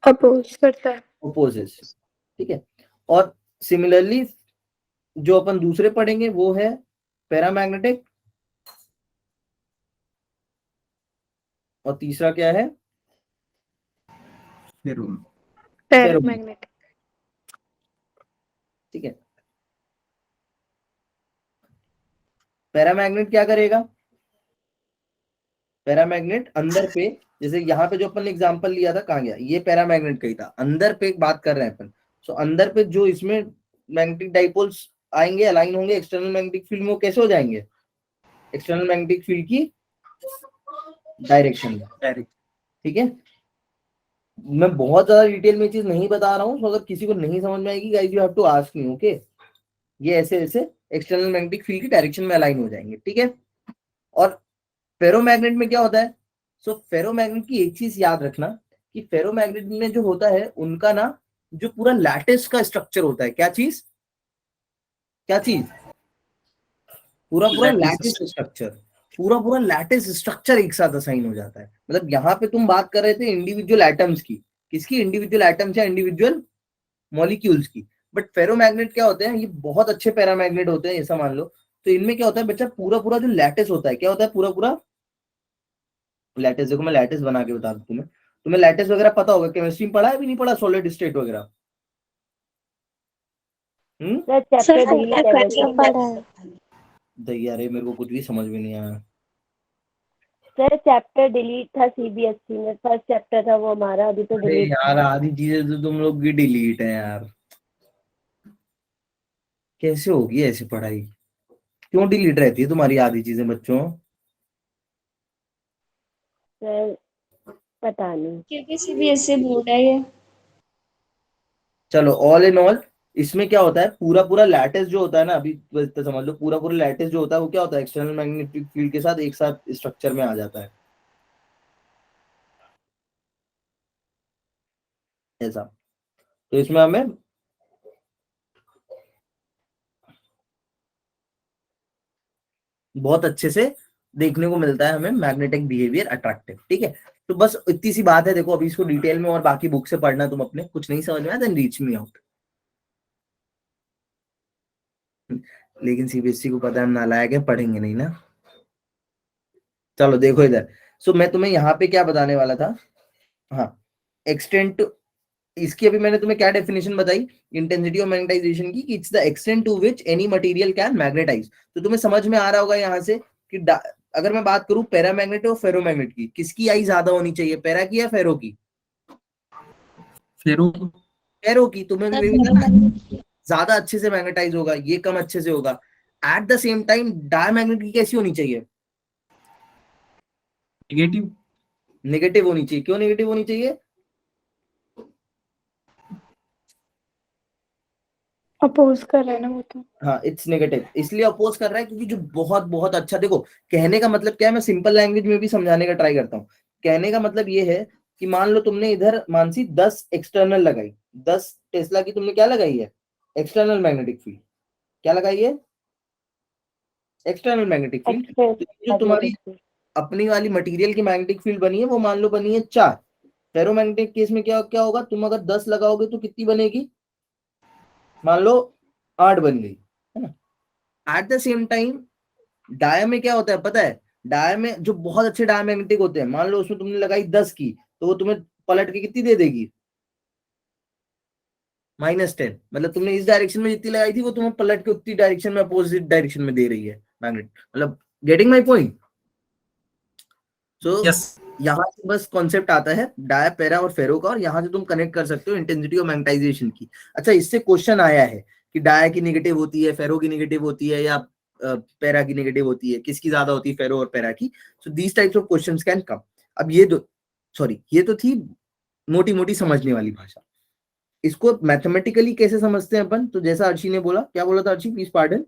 अपोज करता है। अपोजेस। ठीक है, और सिमिलरली जो अपन दूसरे पढ़ेंगे वो है पैरामैग्नेटिक, और तीसरा क्या है? फेरो। पैरामैग्नेटिक। ठीक है, पैरामैग्नेट क्या करेगा? पैरामैग्नेट अंदर पे, जैसे यहाँ पे जो अपन ने एग्जांपल लिया था, कहाँ गया ये? पैरामैग्नेट का ही था, अंदर पे एक बात कर रहे हैं अपन। सो अंदर पे जो इसमें मैग्नेटिक डाइपोल्स आएंगे, अलाइन होंगे एक्सटर्नल मैग्नेटिक फील्ड में, वो कैसे हो जाएंगे? एक्सटर्नल मैग्नेटिक फील्ड की डायरेक्शन में। डायरेक्ट। ठीक है, मैं बहुत ज्यादा डिटेल में चीज नहीं बता रहा हूँ, तो अगर किसी को नहीं समझ में आएगी guys, you have to ask me, okay? ये ऐसे ऐसे एक्सटर्नल मैग्नेटिक फील्ड की डायरेक्शन में अलाइन हो जाएंगे, ठीक है? और फेरोमैग्नेट में क्या होता है? सो फेरोमैग्नेट की एक चीज याद रखना कि फेरोमैग्नेट में जो होता है उनका ना, जो पूरा लैटिस का स्ट्रक्चर होता है, क्या चीज? क्या चीज? पूरा पूरा लैटिस स्ट्रक्चर, पूरा पूरा लैटिस स्ट्रक्चर एक साथ असाइन हो जाता है। मतलब यहाँ पे तुम बात कर रहे थे इंडिविजुअल एटम्स की, किसकी? इंडिविजुअल एटम्स या इंडिविजुअल मॉलिक्यूल्स की। बट फेरोमैग्नेट क्या होते हैं? ये बहुत अच्छे पैरामैग्नेट होते हैं, ऐसा मान लो। तो इनमें क्या होता है बच्चा? पूरा पूरा जो लैटिस होता है, क्या होता है? पूरा पूरा लैटिस। देखो मैं लैटिस बना के बता दूं तुम्हें लैटिस वगैरह पता होगा, केमिस्ट्री में पढ़ा है, भी नहीं पढ़ा? सॉलिड स्टेट वगैरह। सर चैप्टर डिलीट है वैसे। पढ़ा है। दैया रे, मेरे को कुछ भी समझ में नहीं आया। सर चैप्टर डिलीट था सीबीएसई में, फर्स्ट चैप्टर था वो हमारा, अभी तो अरे डिलीट। यार, आधी चीजें तो तुम लोग की डिलीट है यार, कैसे होगी ऐसी पढ़ाई? क्यों डिलीट रहती है तुम्हारी आधी चीजें बच्चों? सर पता नहीं, क्योंकि सीबीएसई बोर्ड है ये। चलो, ऑल इन ऑल इसमें क्या होता है? पूरा पूरा लैटिस जो होता है ना, अभी तो समझ लो, पूरा पूरा लैटिस जो होता है वो क्या होता है? एक्सटर्नल मैग्नेटिक फील्ड के साथ एक साथ स्ट्रक्चर में आ जाता है, ऐसा। तो इसमें हमें बहुत अच्छे से देखने को मिलता है, हमें मैग्नेटिक बिहेवियर अट्रैक्टिव। ठीक है, तो बस इतनी सी बात है। देखो अभी इसको डिटेल में और बाकी बुक से पढ़ना, तुम अपने कुछ नहीं समझ में आया देन रीच मी आउट। लेकिन सीबीएसई को पता है हम नालायक है, पढ़ेंगे नहीं ना। चलो देखो इधर। सो मैं तुम्हें यहाँ पे क्या बताने वाला था? हाँ, एक्सटेंट, इसकी अभी मैंने तुम्हें क्या डेफिनेशन बताई इंटेंसिटी ऑफ मैग्नेटाइजेशन की, कि it's the extent to which any material can magnetize. तो तुम्हें समझ में आ रहा होगा यहाँ से कि अगर मैं बात करूं पैरामैग्नेट और फेरोमैग्नेट की, किसकी आई ज्यादा होनी चाहिए, पैरा की या फेरो की? फेरो। फेरो की। तुम्हें भी वही ज्यादा अच्छे से मैग्नेटाइज होगा, ये कम अच्छे से होगा। एट द सेम टाइम डायमैग्नेट की कैसी होनी चाहिए? नेगेटिव। नेगेटिव होनी चाहिए। क्यों नेगेटिव होनी चाहिए? अपोज कर रहा है ना वो तो। हाँ, इट्स नेगेटिव इसलिए अपोज कर रहा है क्योंकि जो बहुत बहुत अच्छा, देखो कहने का मतलब क्या है, मैं सिंपल लैंग्वेज में भी समझाने का ट्राई करता हूँ। कहने का मतलब ये है कि मान लो तुमने इधर मानसी 10 एक्सटर्नल लगाई, 10 टेस्ला की तुमने क्या लगाई है? External magnetic field. क्या लगाई है? External magnetic field. तो जो तुम्हारी अपनी वाली मटेरियल की मैग्नेटिक फील्ड बनी है वो मान लो बनी है 4। फेरोमैग्नेटिक केस में क्या क्या होगा? तुम अगर 10 लगाओगे तो कितनी बनेगी? मान लो 8 बन गई, है ना? At the same time dia में क्या होता है पता है? डाया में जो बहुत अच्छे डायमैग्नेटिक होते हैं, मान लो उसमें तुमने लगाई 10 की, तो वो तुम्हें पलट के कितनी दे देगी? -10। मतलब तुमने इस डायरेक्शन में जितनी लगाई थी वो तुम्हें पलट के उतनी डायरेक्शन में, अपोजिट डायरेक्शन में दे रही है मैग्नेट। मतलब getting my point? So yes. यहाँ से बस कॉन्सेप्ट आता है डाया, पैरा और फेरो का, और यहाँ से तुम कनेक्ट कर सकते हो इंटेंसिटी ऑफ मैग्नेटाइजेशन की। अच्छा, इससे क्वेश्चन आया है कि डाया की नेगेटिव होती है, फेरो की नेगेटिव होती है, या पैरा की नेगेटिव होती है, किसकी ज्यादा होती है, फेरो और पैरा की? So these types of questions can come. अब ये तो थी मोटी मोटी समझने वाली भाषा। इसको मैथमेटिकली कैसे समझते हैं अपन? तो जैसा अर्शी ने बोला, क्या बोला था अर्शी, प्लीज पार्डन?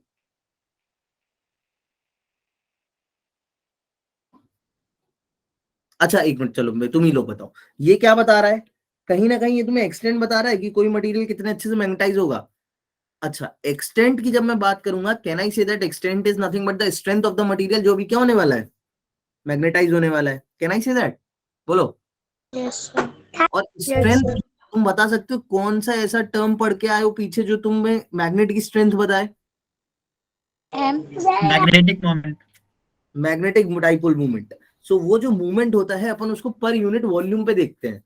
अच्छा एक मिनट, चलो तुम ही लोग बताओ, ये क्या बता रहा है? कहीं ना कहीं ये तुम्हें एक्सटेंट बता रहा है कि कोई मटेरियल कितने अच्छे से मैग्नेटाइज होगा। अच्छा, एक्सटेंट की जब मैं बात करूंगा, can I say that extent is nothing but the strength of the material, जो भी क्या होने वाला है? मैग्नेटाइज होने वाला है। Can I say that? बोलो। Yes sir. और यस स्ट्रेंथ सर। तुम बता सकते हो कौन सा ऐसा टर्म पढ़ के आए हो पीछे जो तुम्हें मैग्नेट की स्ट्रेंथ बताए? M. Magnetic moment. Magnetic dipole movement. So वो जो मूवमेंट होता है अपन उसको पर यूनिट वॉल्यूम पे देखते हैं।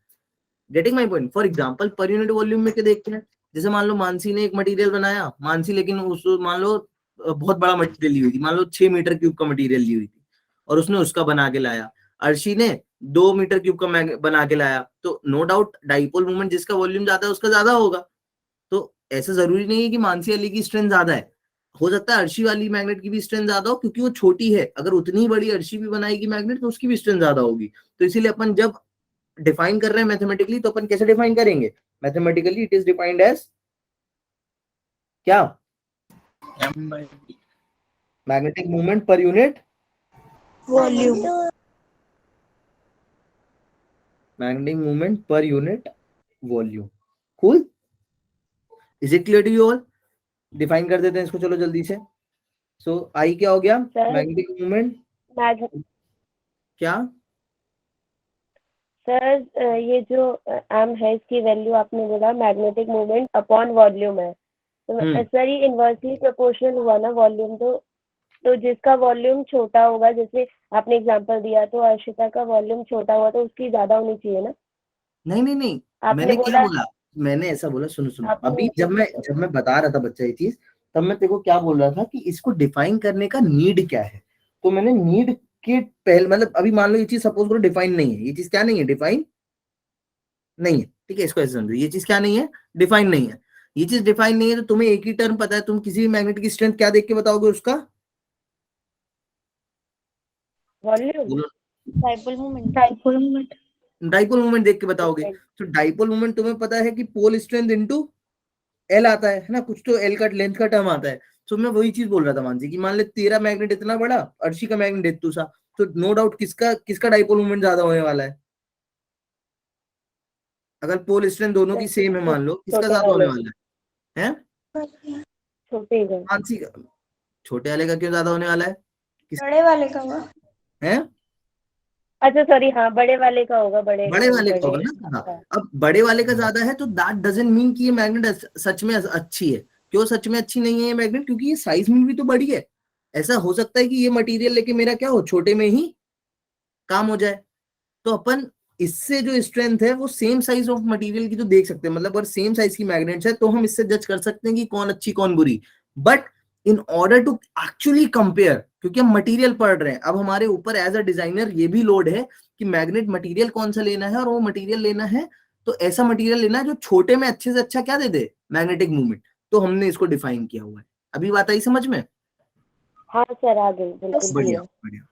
Getting my point? For example पर यूनिट वॉल्यूम में क्या देखते हैं, जैसे मान लो मानसी ने एक मटेरियल बनाया, मानसी लेकिन उस मान लो बहुत बड़ा मटेरियल ली हुई थी, मान लो 6 मीटर क्यूब का मटेरियल ली हुई थी और उसने उसका बना के लाया। अर्शी ने 2 मीटर क्यूब का बना के लाया, तो नो डाउट डाइपोल मूवमेंट जिसका वॉल्यूम ज्यादा है उसका ज्यादा होगा। तो ऐसा जरूरी नहीं है कि मानसी वाली की स्ट्रेंथ ज्यादा है, हो सकता है अर्शी वाली मैग्नेट की भी स्ट्रेंथ ज्यादा हो, क्योंकि वो छोटी है। अगर उतनी ही बड़ी अर्शी भी बनाएगी मैग्नेट तो उसकी भी स्ट्रेंथ ज्यादा होगी। तो इसीलिए अपन जब डिफाइन कर रहे हैं मैथमेटिकली, तो अपन कैसे डिफाइन करेंगे? Mathematically it is defined as क्या? M by D। Magnetic movement per unit volume. Magnetic movement per unit volume. Cool, is it clear to you all? Define कर देते हैं इसको, चलो जल्दी से। सो आई क्या हो गया? सर मैग्नेटिक मूवमेंट क्या? सर ये जो एम है इसकी वैल्यू आपने बोला मैग्नेटिक मोमेंट अपॉन वॉल्यूम है, तो सर ये इनवर्सली प्रोपोर्शनल हुआ ना वॉल्यूम। तो जिसका वॉल्यूम छोटा होगा, जैसे आपने एग्जांपल दिया, तो अर्शिता का वॉल्यूम छोटा हुआ तो उसकी ज्यादा होनी चाहिए ना। नहीं नहीं नहीं, आपने मैंने क्या बोला बोला? मैंने ऐसा बोला, सुनो सुनो, आपने अभी जब मैं बता रहा था बच्चा ये चीज, तब मैं तेरे को क्या बोल रहा था कि इसको डिफाइन करने का नीड क्या है। तो मैंने नीड के पहले, मतलब अभी मान लो ये चीज सपोज करो डिफाइन नहीं है, ये चीज क्या नहीं है? डिफाइन नहीं है, ठीक है? इसको ऐसे समझो, ये चीज क्या नहीं है? डिफाइन नहीं है। ये चीज डिफाइन नहीं है तो तुम्हें एक ही टर्म पता है, तुम किसी भी मैग्नेट की स्ट्रेंथ क्या देख के बताओगे उसका? वॉल्यूम बोलो। Dipole moment. Dipole moment. Dipole moment देख के बताओगे। तो डाइपोल मोमेंट तुम्हें पता है कि पोल स्ट्रेंथ इनटू एल आता है ना, कुछ तो एल का लेंथ का टर्म आता है। तो मैं वही चीज बोल रहा था मानसी, कि मान ले तेरा मैग्नेट इतना बड़ा, अर्शी का मैग्नेट इतना सा, तो नो डाउट किसका किसका डाइपोल मोमेंट ज्यादा होने वाला है? अगर पोल स्ट्रेंथ दोनों की सेम है मान लो, किसका छोटे ज्यादा होने वाले वाला है? छोटे का मानसी का। छोटे वाले का क्यों ज्यादा होने वाला है? बड़े वाले का हुआ। है अच्छा सॉरी, हाँ बड़े वाले का होगा, बड़े बड़े वाले का होगा बड़े ना। हाँ, अब बड़े वाले का ज्यादा है तो दैट डजंट मीन कि ये मैग्नेट सच में अच्छी है। क्यों सच में अच्छी नहीं है ये मैग्नेट? क्योंकि ये साइज में भी तो बड़ी है। ऐसा हो सकता है कि ये मटेरियल लेके मेरा क्या हो, छोटे में ही काम हो जाए। तो अपन इससे जो स्ट्रेंथ है वो सेम साइज ऑफ मटेरियल की तो देख सकते हैं, मतलब अगर सेम साइज की मैग्नेट्स है तो हम इससे जज कर सकते हैं कि कौन अच्छी कौन बुरी। But in order to actually compare, क्योंकि हम मटेरियल पढ़ रहे हैं, अब हमारे ऊपर एज अ डिजाइनर ये भी लोड है कि मैग्नेट मटेरियल कौन सा लेना है, और वो मटेरियल लेना है तो ऐसा मटेरियल लेना है जो छोटे में अच्छे से अच्छा क्या दे दे, मैग्नेटिक मूवमेंट। तो हमने इसको डिफाइन किया हुआ है। अभी बात आई समझ में? हाँ सर आ गई, बिल्कुल बढ़िया क्लियर। बढ़िया।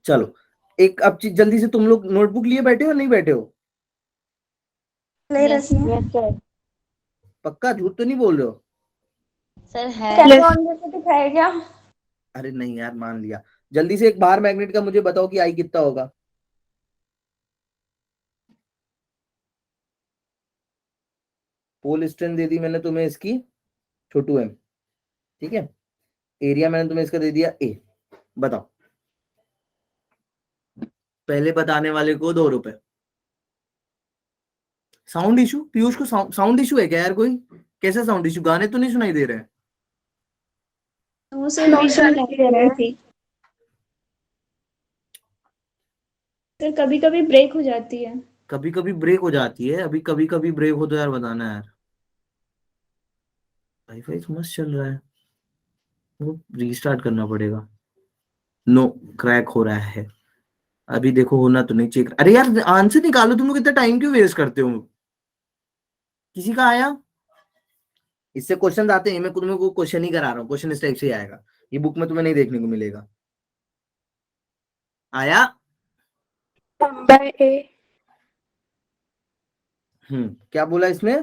चलो एक अब जल्दी से, तुम लोग नोटबुक लिए बैठे हो नहीं बैठे हो? ले Yes. रखी है। Yes sir. पक्का झूठ तो नहीं बोल रहे हो? Sir है। कैसे ऑन करके दिखाया क्या? अरे नहीं यार, मान लिया। जल्दी से एक बाहर मैग्नेट का मुझे बताओ कि आई कितना होगा। पोल स्ट्रेंथ दे दी मैंने तुम्हें इसकी, छोटू एम, ठीक है? एरिया मैंने तुम्हें इसका दे दिया ए। बताओ, पहले बताने वाले को 2 रुपए। Sound issue? पीयूष को साउंड इशू है क्या यार कोई? कैसा साउंड इशू? गाने तो नहीं सुनाई दे रहे हैं? वो सर बीच में नहीं दे रहे थे। सर कभी कभी ब्रेक हो जाती है। कभी कभी ब्रेक हो जाती है, अभी कभी कभी ब्रेक हो तो यार बताना यार। वाईफाई तो मस्त चल रहा है, वो रीस्टार्ट करना पड़ेगा। नो, क्रैक हो रहा है। अभी देखो होना तो नहीं चाहिए। अरे यार आंसर निकालो, तुम लोग इतना टाइम क्यों वेस्ट करते हो? किसी का आया? इससे क्वेश्चन आते हैं, मैं तुम्हें को क्वेश्चन ही करा रहा हूँ, क्वेश्चन इस टाइप से ही आएगा। ये बुक में तुम्हें नहीं देखने को मिलेगा। आया? By A. क्या बोला इसने?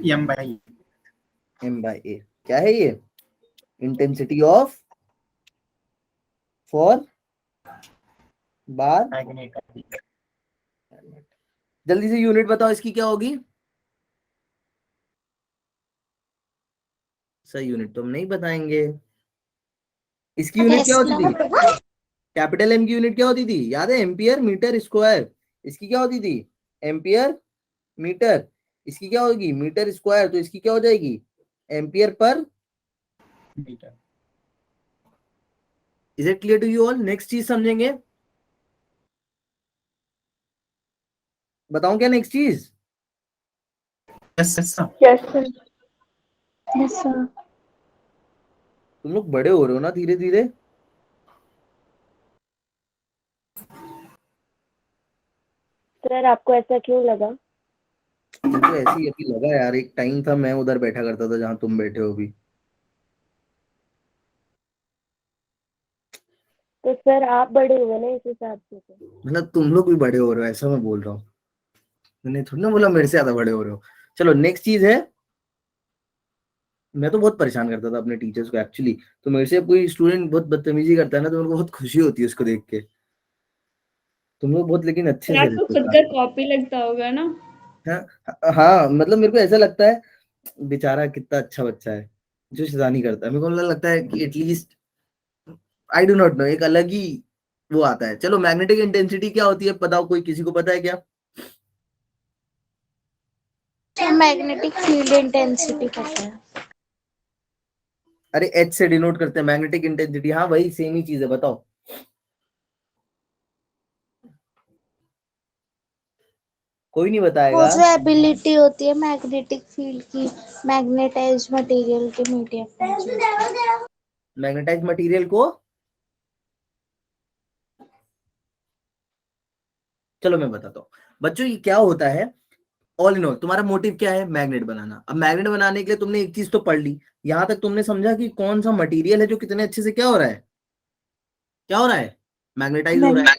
M by E। M by A क्या है ये? Intensity of for bar. Magnet. जल्दी से यूनिट बताओ इसकी क्या होगी? सही यूनिट तो हम नहीं बताएंगे। इसकी यूनिट क्या होती थी? कैपिटल एम की यूनिट क्या होती थी? याद है? Ampere metre square. इसकी क्या होती थी? Ampere metre. इसकी क्या होगी? Metre square. तो इसकी क्या हो जाएगी? Ampere per metre. Is it clear to you all? Next चीज समझेंगे, बताऊं क्या नेक्स्ट चीज? Yes sir. Yes sir. Yes, sir. तुम लोग बड़े हो रहे हो ना धीरे धीरे। सर आपको ऐसा क्यों लगा? मुझे ऐसे ही अभी लगा यार, एक टाइम था मैं उधर बैठा करता था जहां तुम बैठे हो अभी। तो सर आप बड़े हुए ना इस हिसाब से तो। मतलब तुम लोग भी बड़े हो रहे हो ऐसा मैं बोल रहा हूँ, मैंने थोड़ी ना बोला मेरे से ज्यादा बड़े हो रहे हो। चलो नेक्स्ट चीज है, मैं तो बहुत परेशान करता था अपने टीचर्स को एक्चुअली। तो मेरे से कोई स्टूडेंट बहुत बदतमीजी करता है ना तो मेरे को बहुत खुशी होती है उसको देख के। तुम लोग बहुत लेकिन अच्छे फिर से आपको रहते खुद हो। का कॉपी लगता होगा ना। हाँ हाँ, मतलब मेरे को ऐसा लगता है बेचारा कितना अच्छा बच्चा है जो शैतानी करता है। मेरे को लगता है कि at least I do not no, एक अलग ही वो आता है। चलो मैग्नेटिक इंटेंसिटी क्या होती है बताओ, कोई किसी को पता है क्या? मैग्नेटिक फील्ड इंटेंसिटी पता है। अरे एच से डिनोट करते हैं मैग्नेटिक इंटेंसिटी। हाँ वही सेम ही चीज है, बताओ। कोई नहीं वो बताएगा। जो एबिलिटी होती है मैग्नेटिक फील्ड की मैग्नेटाइज मटेरियल के मीडियम। मैग्नेटाइज मटेरियल को, चलो मैं बताता हूँ बच्चों ये क्या होता है। ऑल इन ऑल तुम्हारा मोटिव क्या है? मैग्नेट बनाना। अब मैग्नेट बनाने के लिए तुमने एक चीज तो पढ़ ली, यहां तक तुमने समझा कि कौन सा मटेरियल है जो कितने अच्छे से क्या हो रहा है, क्या हो रहा है, मैग्नेटाइज हो रहा है।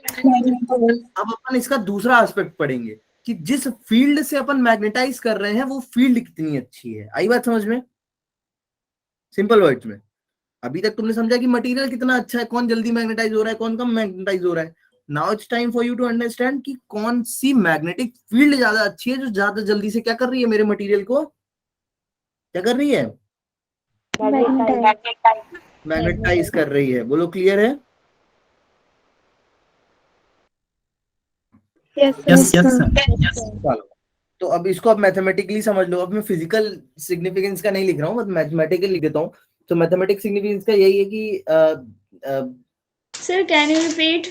अब अपन इसका दूसरा एस्पेक्ट पढ़ेंगे कि जिस फील्ड से अपन मैग्नेटाइज कर रहे हैं वो फील्ड कितनी अच्छी है। आई बात समझ में? सिंपल वर्ड्स में अभी तक तुमने समझा कि मटेरियल कितना अच्छा है, कौन जल्दी मैग्नेटाइज हो रहा है, कौन कम मैग्नेटाइज हो रहा है। Now it's time for you to understand कि कौन सी मैग्नेटिक फील्ड ज्यादा अच्छी है जो ज्यादा जल्दी से क्या कर रही है, मेरे मटेरियल को क्या कर रही है, मैग्नेटाइज कर रही है। बोलो क्लियर है? Yes yes sir. चलो तो अब इसको अब मैथमेटिकली समझ लो। अब मैं फिजिकल सिग्निफिकेंस का नहीं लिख रहा हूँ, बस मैथमेटिकल लिख देता हूँ। तो मैथमेटिक सिग्निफिकेंस का यही है कि sir can you repeat?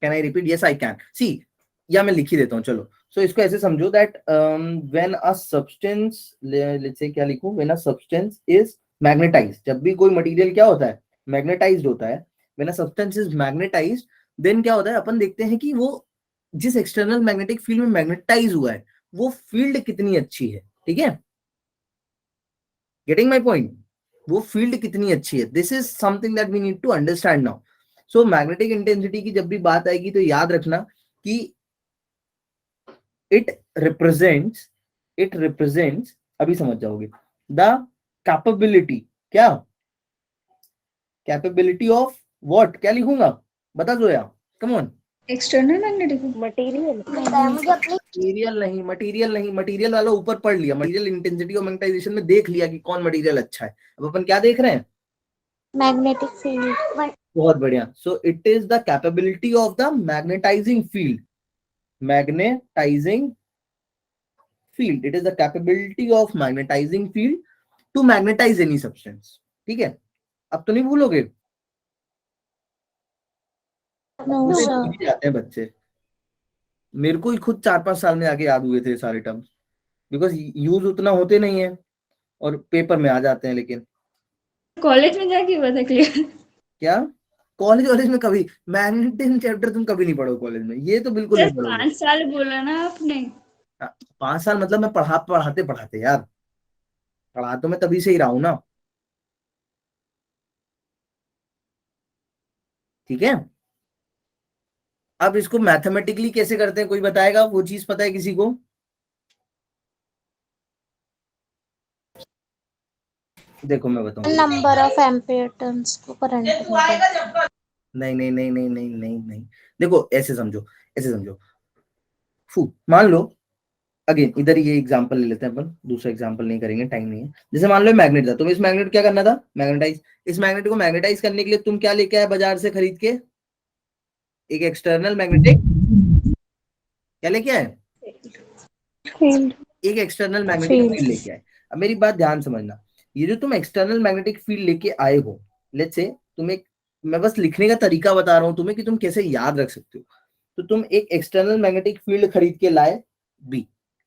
Can I repeat? Yes I can see, या मैं लिख ही देता हूँ चलो। सो इसको ऐसे समझो that when a substance, let's say क्या लिखूं, when a substance is magnetised, जब भी कोई मटेरियल क्या होता है, मैग्नेटाइज्ड होता है। When a substance is magnetised then क्या होता है, अपन देखते हैं कि वो जिस एक्सटर्नल मैग्नेटिक फील्ड में मैग्नेटाइज हुआ है वो फील्ड कितनी अच्छी है। ठीक है, गेटिंग माई पॉइंट? वो फील्ड कितनी अच्छी है, this is something that we need to understand now. So magnetic intensity की जब भी बात आएगी तो याद रखना कि इट रिप्रेजेंट्स, अभी समझ जाओगे, द कैपेबिलिटी, क्या कैपेबिलिटी ऑफ व्हाट, क्या लिखूंगा बता दो यार, come on. External magnetic. Material. Material नहीं, मटेरियल नहीं, मटेरियल वाला ऊपर पढ़ लिया, मटेरियल इंटेंसिटी और मैग्नेटाइजेशन में देख लिया कि कौन मटेरियल अच्छा है। अब अपन क्या देख रहे हैं? Magnetic field. बहुत बढ़िया। So it is the capability of the magnetising field, magnetising field, it is the capability of magnetizing field to magnetize any substance। ठीक है, अब तो नहीं भूलोगे? No sir. भूल ही जाते हैं बच्चे, मेरे को ही खुद 4-5 साल में आके याद हुए थे सारे टर्म्स, बिकॉज यूज उतना होते नहीं है और पेपर में आ जाते हैं। लेकिन कॉलेज में जाके हुआ था क्लियर। क्या कॉलेज वॉलेज में कभी मैग्नेटिक चैप्टर तुम कभी नहीं पढ़ो कॉलेज में, ये तो बिल्कुल सर नहीं पढ़ोगे। 5 साल बोला ना आपने। 5 साल मतलब मैं पढ़ाते पढ़ाते यार, पढ़ा तो मैं तभी से ही रहा हूं ना। ठीक है, अब इसको मैथमेटिकली कैसे करते हैं कोई बताएगा? वो चीज पता है किसी को? देखो मैं बताऊं। नंबर ऑफ एम्पियर टर्न्स को करंट में। नहीं नहीं नहीं नहीं नहीं नहीं नहीं, देखो ऐसे समझो, ऐसे समझो। मान लो अगेन इधर ये एग्जांपल ले लेते हैं अपन, दूसरा एग्जांपल नहीं करेंगे, टाइम नहीं है। जैसे मान लो मैग्नेट था, तुम्हें इस मैग्नेट क्या करना था, मैग्नेटाइज। इस मैग्नेट को मैग्नेटाइज करने के लिए तुम क्या लेके आए बाजार से खरीद के? एक एक्सटर्नल मैग्नेटिक, क्या लेके आए? फील्ड। एक एक्सटर्नल मैग्नेटिक फील्ड लेके आए। अब मेरी बात ध्यान समझना, ये जो तुम एक्सटर्नल मैग्नेटिक फील्ड लेके आए हो, लेट्स से मैं बस लिखने का तरीका बता रहा हूँ तुम्हें कि तुम कैसे याद रख सकते हो। तो तुम एक एक्सटर्नल मैग्नेटिक फील्ड खरीद के लाए बी,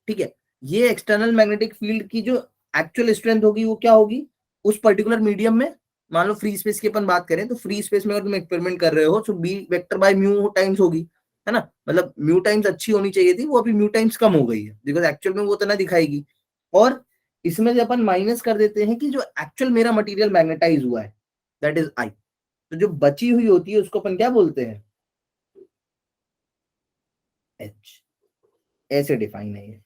ठीक है। ये एक्सटर्नल मैग्नेटिक फील्ड की जो एक्चुअल स्ट्रेंथ होगी वो क्या होगी उस पर्टिकुलर मीडियम में। मान लो फ्री स्पेस की अपन बात करें तो फ्री स्पेस में अगर तुम एक्सपेरिमेंट कर रहे हो तो B vector by mu times होगी, है ना। मतलब म्यू टाइम्स अच्छी होनी चाहिए थी, वो अभी म्यू टाइम्स कम हो गई है बिकॉज एक्चुअल में वो उतना दिखाएगी। और इसमें जब अपन माइनस कर देते हैं कि जो एक्चुअल मेरा मटेरियल मैग्नेटाइज हुआ है दैट इज आई, तो जो बची हुई होती है उसको अपन क्या बोलते हैं, एच। ऐसे डिफाइन है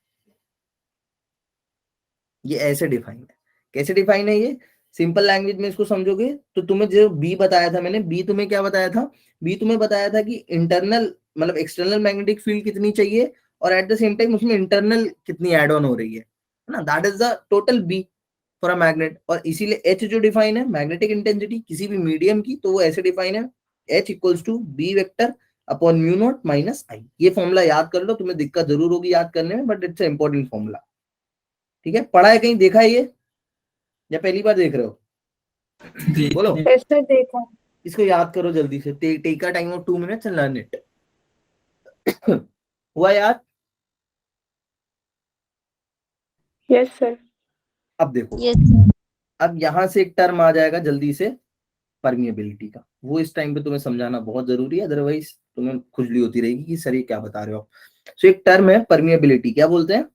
ये ऐसे डिफाइन है। कैसे डिफाइन है ये, सिंपल लैंग्वेज में इसको समझोगे तो तुम्हें जो बी बताया था मैंने, बी तुम्हें क्या बताया था, बी तुम्हें बताया था कि इंटरनल मतलब एक्सटर्नल मैग्नेटिक फील्ड कितनी चाहिए और एट द सेम टाइम उसमें इंटरनल कितनी एड ऑन हो रही है ना, that is the total B for a magnet. और इसीलिए एच जो डिफाइन है मैग्नेटिक इंटेंसिटी किसी भी मीडियम की, तो वो ऐसे डिफाइन है H equals to B vector upon mu naught minus I. ये फॉर्मूला याद कर लो, तुम्हें दिक्कत जरूर होगी याद करने में बट इट्स इंपॉर्टेंट फॉर्मूला। ठीक है, पढ़ा है कहीं, देखा है ये या पहली बार देख रहे हो, बोलो। ऐसे देखा। इसको याद करो जल्दी से, take a time of 2 minutes and learn it. हुआ याद? Yes sir. अब देखो, यस सर। अब यहां से एक टर्म आ जाएगा जल्दी से परमिएबिलिटी का, वो इस टाइम पे तुम्हें समझाना बहुत जरूरी है, अदरवाइज तुम्हें खुजली होती रहेगी कि सर ये क्या बता रहे हो। सो एक टर्म है परमिएबिलिटी, क्या बोलते हैं,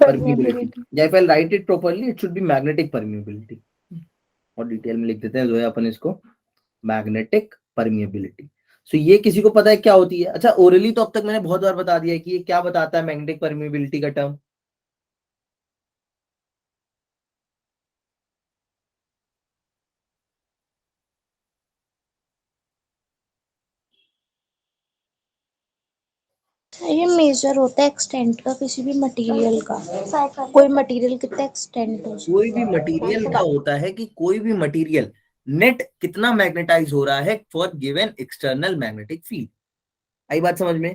परमिएबिलिटी, या if I right it properly it should be magnetic permeability. और डिटेल में लिख देते हैं जो है अपन इसको, मैग्नेटिक परमिएबिलिटी। सो ये किसी को पता है क्या होती है? अच्छा ओरली तो अब तक मैंने बहुत बार बता दिया है कि ये क्या बताता है मैग्नेटिक परमिएबिलिटी का टर्म। ये मेजर होता है एक्सटेंट का किसी भी मटेरियल का, कोई मटेरियल कितना एक्सटेंट हो कोई भी सकता मटेरियल का है। होता है कि कोई भी मटेरियल नेट कितना मैग्नेटाइज हो रहा है for given external magnetic field. आई बात समझ में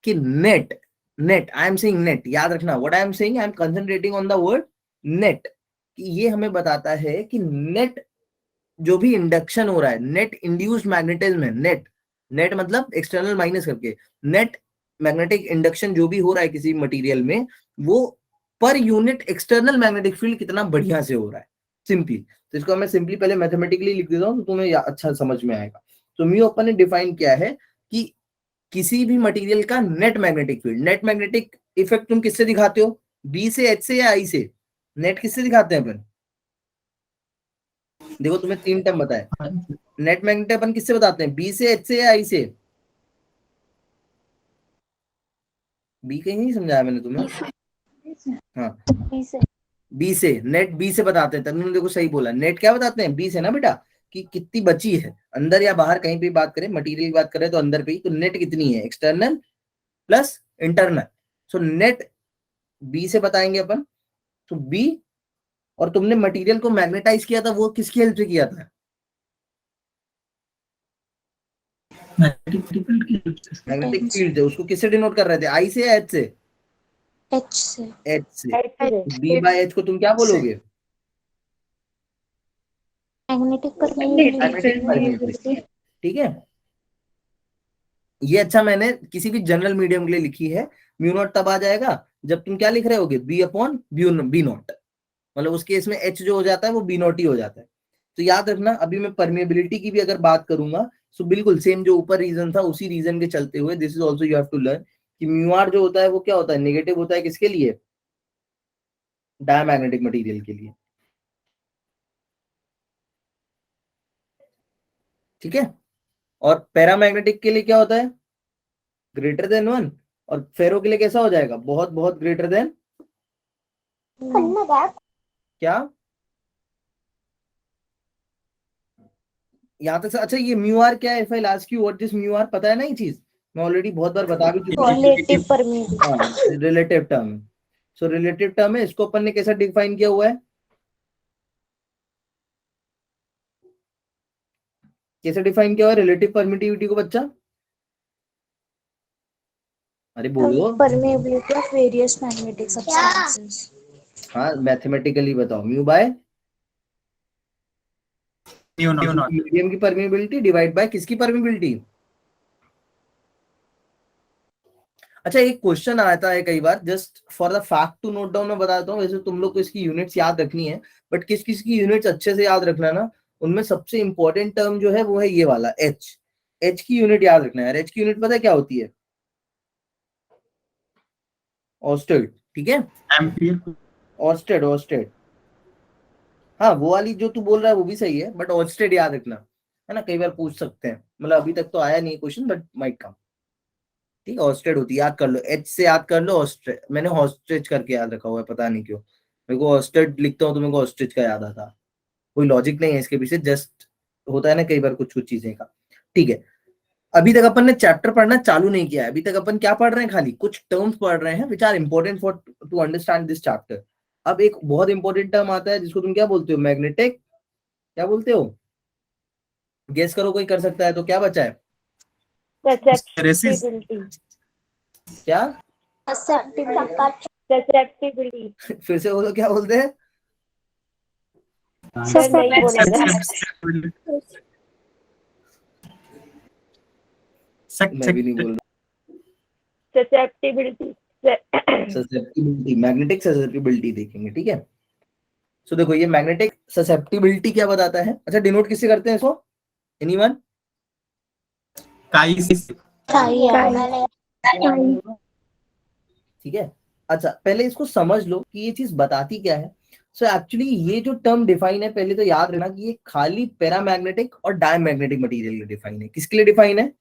कि net, net I am saying net, याद रखना what I am saying, I am concentrating on the word net, कि ये हमें बताता है कि नेट जो भी इंडक्शन हो रहा है, नेट इंड्यूस्ड मैग्नेटिज्म है, नेट, नेट मतलब एक्सटर्नल माइनस करके, नेट मैग्नेटिक इंडक्शन जो भी हो रहा है किसी मटेरियल में, वो per unit external magnetic field कितना बढ़िया से हो रहा है, सिंपली। तो इसको मैं सिंपली पहले मैथमेटिकली लिख देता हूँ तो तुम्हें अच्छा समझ में आएगा। तो म्यू अपन ने डिफाइन किया है कि किसी भी मटेरियल का net magnetic field, net magnetic effect तुम किससे दिखाते हो, बी से, एच से या आई से? नेट किससे दिखाते हैं अपन? देखो तुम्हें 3 टर्म बताए, नेट मैग्नेट अपन किससे बताते हैं, बी से, एच से या आई से? बी कहीं नहीं समझाया मैंने तुम्हें, हाँ बी से, नेट बी से बताते हैं। तभी देखो सही बोला, नेट क्या बताते हैं, बी से ना बेटा, कि कितनी बची है अंदर या बाहर, कहीं पे बात करें मटेरियल की बात करें तो अंदर पे ही, तो नेट कितनी है external plus internal. So net B से बताएंगे अपन, तो बी, और तुमने मटेरियल को मैग्नेटाइज किया था वो किसकी हेल्प से किया था, मैग्नेटिक फील्ड है, उसको किससे डिनोट कर रहे थे, आई से या एच से? एच से। एच से। बी बाय एच को तुम क्या बोलोगे, मैग्नेटिक मैग्नेटिक परमिएबिलिटी। ठीक है, ये अच्छा मैंने किसी भी जनरल मीडियम के लिए लिखी है। म्यू नॉट तब आ जाएगा जब तुम क्या लिख रहे होगे, बी अपॉन बी नॉट, मतलब उस केस में एच जो हो जाता है वो बी नॉट ही हो जाता है। तो याद रखना, अभी मैं परमिएबिलिटी की भी अगर बात करूंगा तो बिल्कुल सेम जो ऊपर रीजन था उसी रीजन के चलते हुए this is also you have to learn कि म्यू आर जो होता है वो क्या होता है, नेगेटिव होता है किसके लिए, डायमैग्नेटिक मटेरियल के लिए। ठीक है, और पैरामैग्नेटिक के लिए क्या होता है, ग्रेटर देन 1, और फेरो के लिए कैसा हो जाएगा, बहुत बहुत ग्रेटर देन क्या, यहाँ तक। अच्छा ये म्यू आर क्या है, if I ask you what this mu R, पता है ना ये चीज, मैं ऑलरेडी बहुत बार बता भी चुका हूँ। Relative permeability. हाँ रिलेटिव टर्म है, सो रिलेटिव टर्म है, इसको अपन ने कैसा डिफाइन किया हुआ है, कैसे डिफाइन किया हुआ है रिलेटिव परमिटिविटी को बच्चा, अरे बोलो। Permeability of various magnetic substances. हाँ मैथमेटिकली बताओ, mu by mu naught. Medium की परमिबिलिटी डिवाइड बाय किसकी परमिबिलिटी। अच्छा एक क्वेश्चन आता है कई बार, just for the fact to note down मैं बताता हूँ, वैसे तुम लोग को इसकी यूनिट्स याद रखनी है, बट किस किस की यूनिट्स अच्छे से याद रखना ना, उनमें सबसे इंपॉर्टेंट टर्म जो है वो है ये वाला एच। एच की यूनिट याद रखना है। एच की यूनिट पता है क्या होती है? ऑर्स्टेड, ठीक है, एम्पियर। Orsted, Orsted. हाँ वो वाली जो तू बोल रहा है वो भी सही है, बट ऑर्स्टेड याद रखना है ना, कई बार पूछ सकते हैं, मतलब अभी तक तो आया नहीं क्वेश्चन बट माइट कम। ठीक है, ऑस्ट्रेड होती है, याद कर लो, एच से याद कर लो ऑस्ट्रेज, मैंने हॉस्टेज करके याद रखा हुआ है, पता नहीं क्यों मेरे को ऑस्ट्रेड लिखता हूँ तो मेरे को ऑस्ट्रेज का याद आता, कोई लॉजिक नहीं है इसके पीछे, जस्ट होता है ना कई बार कुछ कुछ चीजें का। ठीक है, अभी तक अपन ने चैप्टर पढ़ना चालू नहीं किया है, अभी तक अपन क्या पढ़ रहे हैं, खाली कुछ टर्म्स पढ़ रहे हैं which are important for to understand this chapter. अब एक बहुत इंपॉर्टेंट टर्म आता है जिसको तुम क्या बोलते हो, मैग्नेटिक, क्या बोलते हो, गेस करो, कोई कर सकता है तो, क्या बचा है? ससेप्टिबिलिटी। क्या? ससेप्टिबिलिटी। फिर से बोलो, क्या बोलते हैं? सर नहीं बोला था। मैं भी नहीं बोल रहा। ससेप्टिबिलिटी। ससेप्टिबिलिटी, मैग्नेटिक ससेप्टिबिलिटी देखेंगे, ठीक है। सो देखो ये मैग्नेटिक ससेप्टिबिलिटी क्या बताता है, अच्छा डिनोट किससे करते हैं इसको, एनीवन? काई से। ठीक है, अच्छा पहले इसको समझ लो कि ये चीज बताती क्या है। सो एक्चुअली ये जो टर्म डिफाइन है, पहले तो याद रखना कि ये खाली पैरामैग्नेटिक और डायमैग्नेटिक मटेरियल के डिफाइन है। किसके लिए डिफाइन है?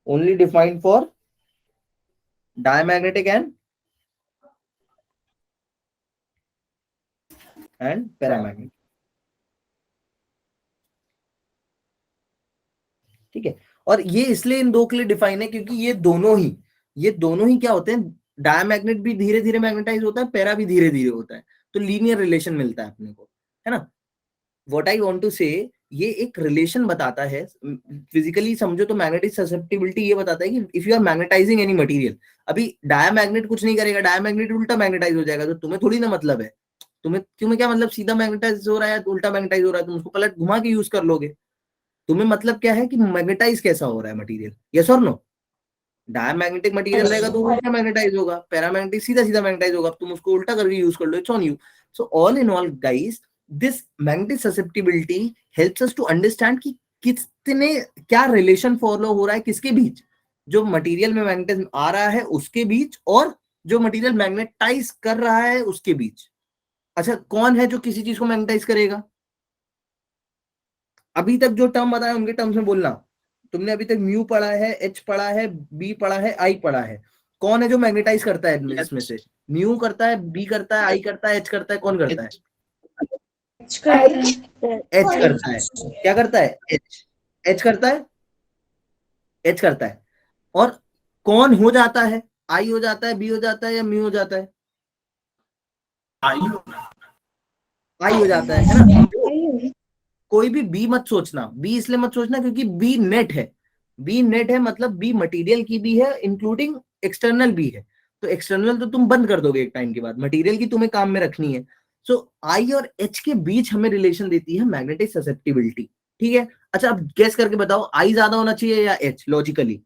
Only defined for diamagnetic and paramagnetic. ठीक है, और ये इसलिए इन दो के लिए डिफाइन है क्योंकि ये दोनों ही क्या होते हैं, डायमैग्नेट भी धीरे धीरे मैग्नेटाइज होता है, पैरा भी धीरे धीरे होता है, तो लीनियर रिलेशन मिलता है अपने को, है ना। व्हाट आई वांट टू से, ये एक रिलेशन बताता है, फिजिकली समझो तो मैग्नेटिक ससेप्टिबिलिटी ये बताता है कि if you are magnetising any material, अभी डायमैग्नेट कुछ नहीं करेगा, डायमैग्नेट उल्टा मैग्नेटाइज हो जाएगा, तो तुम्हें थोड़ी ना मतलब है, तुम्हें क्या मतलब, सीधा मैग्नेटाइज हो रहा है तो उल्टा मैग्नेटाइज हो रहा है, तुम उसको पलट घुमा के यूज कर लोगे। तुम्हें मतलब क्या है कि मैग्नेटाइज कैसा हो रहा है मटेरियल, यस और नो। डायमैग्नेटिक मटेरियल रहेगा तो उल्टा मैग्नेटाइज होगा, पैरामैग्नेटिक सीधा सीधा मैग्नेटाइज होगा, तुम उसको उल्टा करके यूज कर लो, it's on you. So all in all guys, this magnetic susceptibility helps us to understand कि कितने क्या रिलेशन फॉलो हो रहा है किसके बीच, जो मटेरियल में मैग्नेटिज्म आ रहा है उसके बीच, और जो मटेरियल मैग्नेटाइज कर रहा है उसके बीच। अच्छा कौन है जो किसी चीज को मैग्नेटाइज करेगा? अभी तक जो टर्म बताया उनके टर्म्स में बोलना। तुमने अभी तक म्यू पढ़ा है, एच पढ़ा है, बी पढ़ा है, आई पढ़ा है, कौन है जो मैग्नेटाइज करता है इसमें से? म्यू करता है, बी करता है, आई करता है, एच करता है, कौन करता है? एच करता है। क्या करता है? एच करता है, एच करता है। और कौन हो जाता है? आई हो जाता है, बी हो जाता है, या म्यू हो जाता है? आई हो जाता है ना। कोई भी बी मत सोचना, बी इसलिए मत सोचना क्योंकि बी नेट है, बी नेट है मतलब बी मटेरियल की भी है, इंक्लूडिंग एक्सटर्नल भी है, तो एक्सटर्नल तो तुम बंद कर दोगे एक टाइम के बाद, मटेरियल की तुम्हें काम में रखनी है। सो आई और एच के बीच हमें रिलेशन देती है मैग्नेटिक ससेप्टिबिलिटी, ठीक है। अच्छा अब गेस करके बताओ, आई ज्यादा होना चाहिए या एच लॉजिकली?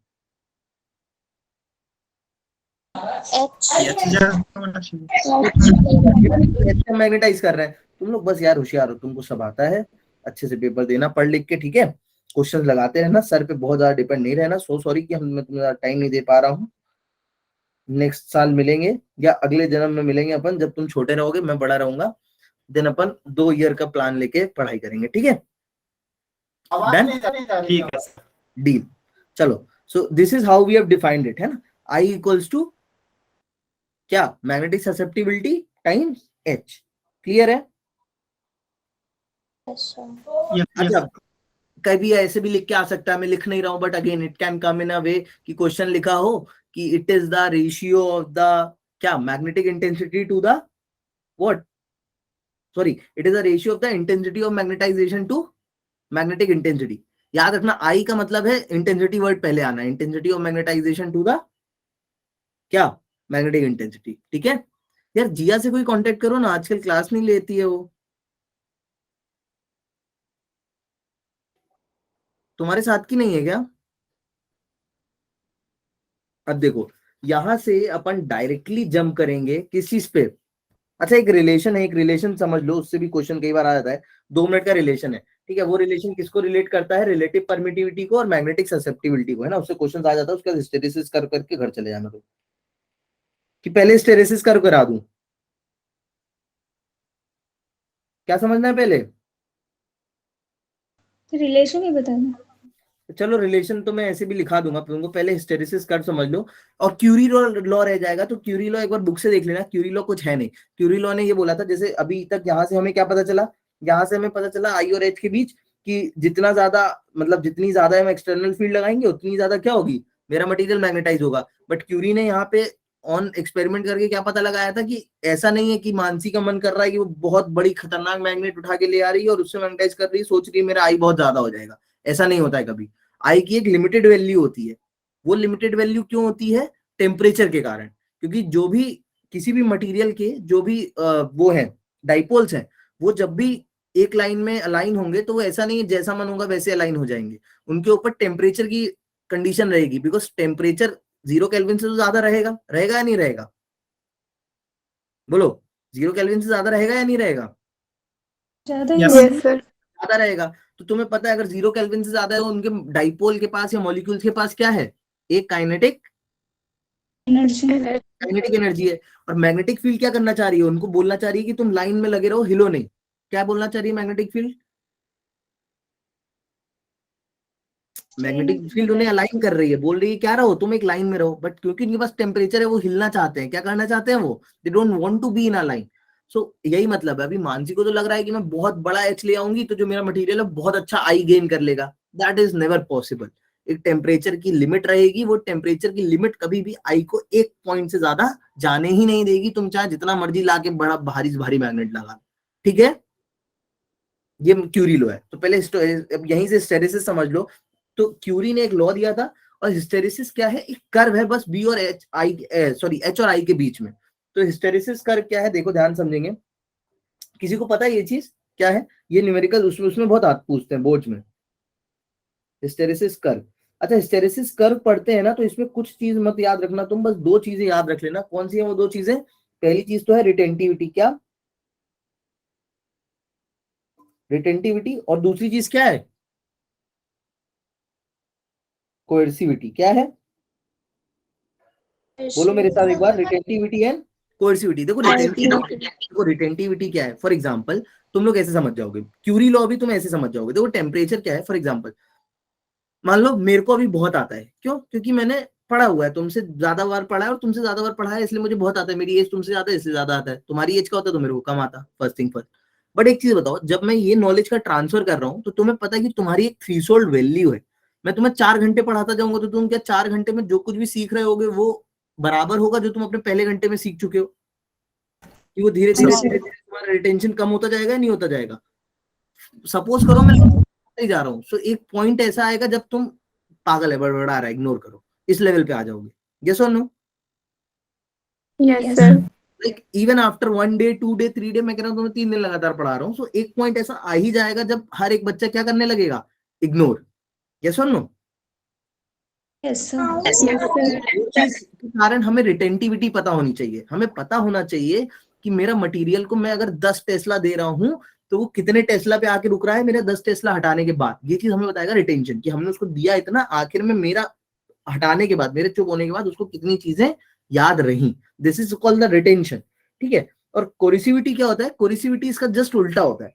मैग्नेटाइज कर रहे हैं तुम लोग, बस यार होशियार हो, तुमको सब आता है, अच्छे से पेपर देना पढ़ लिख के, ठीक है। क्वेश्चंस लगाते रहना, सर पे बहुत ज्यादा डिपेंड नहीं रहना। सो सॉरी कि मैं तुम्हें टाइम नहीं दे पा रहा हूँ। नेक्स्ट साल मिलेंगे या अगले जन्म में मिलेंगे अपन, जब तुम छोटे रहोगे मैं बड़ा रहूंगा, देन अपन 2 ईयर का प्लान लेके पढ़ाई करेंगे, ठीक है। डन, ठीक है डील। चलो, so this is how we have defined it, है ना। आई इक्वल्स टू क्या, magnetic susceptibility times H, clear है? अच्छा कभी ऐसे भी लिख के आ सकता है, मैं लिख नहीं रहा हूं, but again it can come in a way कि क्वेश्चन लिखा हो कि it is the ratio of the क्या, magnetic intensity to the what, sorry it is the ratio of the intensity of magnetization to magnetic intensity. याद रखना आई का मतलब है इंटेंसिटी वर्ड पहले आना है, intensity of magnetization to the क्या? Magnetic intensity. ठीक है यार, जिया से कोई कांटेक्ट करो ना, आजकल क्लास नहीं लेती है वो, तुम्हारे साथ की नहीं है क्या? अब देखो, यहां से अपन डायरेक्टली जंप करेंगे किस चीज पे? अच्छा, एक रिलेशन है, एक रिलेशन समझ लो, उससे भी क्वेश्चन कई बार आ जाता है। 2 मिनट का रिलेशन है, ठीक है, वो रिलेशन किसको रिलेट करता है? रिलेटिव परमिटिविटी को और मैग्नेटिक ससेप्टिबिलिटी को, है ना। उससे क्वेश्चन आ जाता है, उसका हिस्टेरिसिस कर करके घर चले जाना। तो कि पहले हिस्टेरिसिस कर करा दूं? क्या समझना है पहले? रिलेशन ही बताना। चलो, रिलेशन तो मैं ऐसे भी लिखा दूंगा तुमको, पहले हिस्टेरिसिस कर समझ लो। और क्यूरी लॉ रह जाएगा, तो क्यूरी लॉ एक बार बुक से देख लेना। क्यूरी लॉ कुछ है नहीं, क्यूरी लॉ ने ये बोला था, जैसे अभी तक यहाँ से हमें क्या पता चला, यहाँ से हमें पता चला आई और एच के बीच कि जितना ज्यादा, मतलब जितनी ज्यादा हम एक्सटर्नल फील्ड लगाएंगे उतनी ज्यादा क्या होगी, मेरा मटेरियल मैग्नेटाइज होगा। बट क्यूरी ने यहाँ पे ऑन एक्सपेरिमेंट करके क्या पता लगाया था कि ऐसा नहीं है कि मानसी का मन कर रहा है कि वो बहुत बड़ी खतरनाक मैग्नेट उठा के ले आ रही है और उससे मैग्नेटाइज कर रही है, सोच रही है मेरा आई बहुत ज्यादा हो जाएगा। ऐसा नहीं होता है कभी। आई की एक लिमिटेड वैल्यू होती है। वो लिमिटेड वैल्यू क्यों होती है? टेम्परेचर के कारण। क्योंकि जो भी किसी भी मटेरियल के जो भी वो है डाइपोल्स हैं, वो जब भी एक लाइन में अलाइन होंगे तो वो ऐसा नहीं है जैसा मन होगा वैसे अलाइन हो जाएंगे। उनके ऊपर टेम्परेचर की कंडीशन रहेगी, बिकॉज टेम्परेचर 0 केल्विन से तो ज्यादा रहेगा, रहेगा या नहीं रहेगा? बोलो, 0 केल्विन से ज्यादा रहेगा या नहीं रहेगा? ज्यादा ही Yes. होगा। Yes sir. ज्यादा रहेगा। तो तुम्हें पता है अगर 0 केल्विन से ज्यादा है तो उनके डाइपोल के पास या मॉलिक्यूल्स के पास क्या है? एक काइनेटिक एनर्जी। काइनेटिक एनर्जी है। और मैग्नेटिक फील्ड क्या करना चाह रही है? उनको बोलना चाह रही है कि तुम लाइन में लगे रहो, हिलो नहीं। क्या बोलना चाह रही है मैग्नेटिक फील्ड? मैग्नेटिक फील्ड उन्हें अलाइन कर रही है, बोल रही है क्या रहो, तुम एक लाइन में रहो। बट क्योंकि उनके पास टेम्परेचर है, वो हिलना चाहते हैं। क्या करना चाहते हैं वो? They don't want to be in a line. So यही मतलब है। अभी मानसी को तो लग रहा है कि मैं बहुत बड़ा एच ले आऊंगी तो जो मेरा मटेरियल है बहुत अच्छा आई गेन कर लेगा। That is never possible. एक टेम्परेचर की लिमिट रहेगी, वो टेम्परेचर की लिमिट कभी भी आई को एक पॉइंट से ज्यादा जाने ही नहीं देगी, तुम चाहे जितना मर्जी लाके बड़ा भारी भारी मैग्नेट लगा। ठीक है, ये क्यूरी लॉ है। तो पहले अब यहीं से हिस्टेरिसिस समझ लो। तो क्यूरी ने एक लॉ दिया था, और हिस्टेरिसिस क्या है? एक कर्व है बस बी और एच आई, सॉरी एच और आई के बीच में। तो हिस्टेरिसिस कर्व क्या है, देखो ध्यान समझेंगे। किसी को पता है ये चीज क्या है? ये न्यूमेरिकल उसमें बहुत पूछते हैं बोर्ड में, हिस्टेरिसिस कर्व। अच्छा, हिस्टेरिसिस कर्व पढ़ते हैं ना, तो इसमें कुछ चीज मत याद रखना तुम, बस 2 चीजें याद रख लेना। कौन सी है वो 2 चीजें? पहली चीज तो है रिटेंटिविटी। क्या? रिटेंटिविटी। और दूसरी चीज क्या है? कोएर्सिविटी। क्या है? बोलो मेरे साथ एक बार, रिटेंटिविटी एंड कोएर्सिविटी। देखो रिटेंटिविटी क्या है, फॉर एग्जांपल तुम लोग ऐसे समझ जाओगे, क्यूरी लॉ भी तुम ऐसे समझ जाओगे। देखो टेम्परेचर क्या है, फॉर एग्जांपल मान लो मेरे को अभी बहुत आता है, क्यों? क्योंकि मैंने पढ़ा हुआ है, तुमसे ज्यादा बार पढ़ा है और तुमसे ज्यादा बार पढ़ा है, इसलिए मुझे बहुत आता है। मेरी एज तुमसे ज्यादा है इसलिए ज्यादा आता है। तुम्हारी एज का होता है तो मेरे को कम आता, फर्स्ट थिंग फर्स्ट। बट एक चीज बताओ, जब मैं ये नॉलेज का ट्रांसफर कर रहा हूँ तो तुम्हें पता है कि तुम्हारी एक थ्रीशोल्ड वैल्यू है। मैं तुम्हें 4 घंटे पढ़ाता जाऊंगा तो तुम क्या 4 घंटे में जो कुछ भी सीख रहे होगे वो बराबर होगा जो तुम अपने पहले घंटे में सीख चुके हो? कि वो धीरे धीरे धीरे धीरे तुम्हारा रिटेंशन कम होता जाएगा, नहीं होता जाएगा? सपोज करो मैं ही जा रहा हूँ, सो एक पॉइंट ऐसा आएगा जब तुम पागल है, बड़बड़ा रहा है, इग्नोर करो, इस लेवल पे आ जाओगे। यस और no? Yes sir. Like even after 1 day 2 day 3 day, मैं कह रहा हूँ तुम्हें 3 दिन लगातार पढ़ा रहा हूँ, सो एक पॉइंट ऐसा आ ही जाएगा जब हर एक बच्चा क्या करने लगेगा? इग्नोर। यस और no? Yes sir. Yes sir. चीज के कारण हमें रिटेंटिविटी पता होनी चाहिए। हमें पता होना चाहिए कि मेरा मटेरियल को मैं अगर 10 टेस्ला दे रहा हूं तो वो कितने टेस्ला पे आके रुक रहा है मेरा 10 टेस्ला हटाने के बाद। ये चीज हमें बताएगा रिटेंशन, कि हमने उसको दिया इतना, आखिर में मेरा हटाने के बाद, मेरे चुप होने के बाद उसको कितनी चीजें याद रही। This is called the retention. ठीक है। और कोरिसिविटी क्या होता है? कोरिसिविटी इसका जस्ट उल्टा होता है।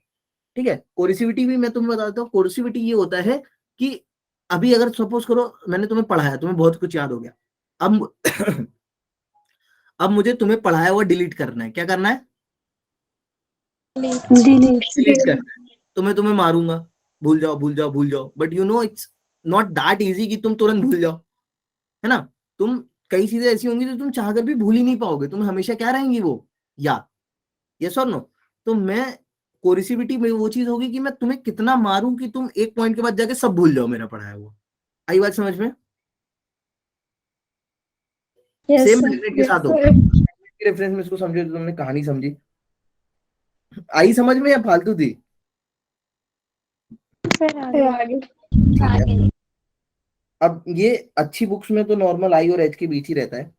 ठीक है, कोरिसिविटी भी मैं तुम्हें बताता हूँ। कोरिसिविटी ये होता है कि अभी अगर सपोज करो मैंने तुम्हें पढ़ाया, तुम्हें बहुत कुछ याद हो गया, अब अब मुझे तुम्हें पढ़ाया हुआ डिलीट करना है। क्या करना है? डिलीट करना है। तो मैं तुम्हें मारूंगा, भूल जाओ भूल जाओ भूल जाओ, but you know it's not that easy कि तुम तुरंत भूल जाओ, है ना। तुम कई चीजें ऐसी होंगी जो तुम चाहकर भी भूल ही नहीं पाओगे, तुम्हें हमेशा क्या रहेंगी वो याद। यस और नो? तो मैं कोरिसिविटी में वो चीज होगी कि मैं तुम्हें कितना मारूं कि तुम एक पॉइंट के बाद जाके सब भूल जाओ मेरा पढ़ाया हुआ। आई बात समझ में? Yes, same sir. मैग्नेट के Yes, साथ हो। sir. के रेफरेंस में इसको समझो तो तुमने कहानी समझी। आई समझ में या फालतू थी? सर आगे आगे। ठीक है। आगे अब ये अच्छी बुक्स में तो नॉर्मल आई और एच के बीच ही रहता है।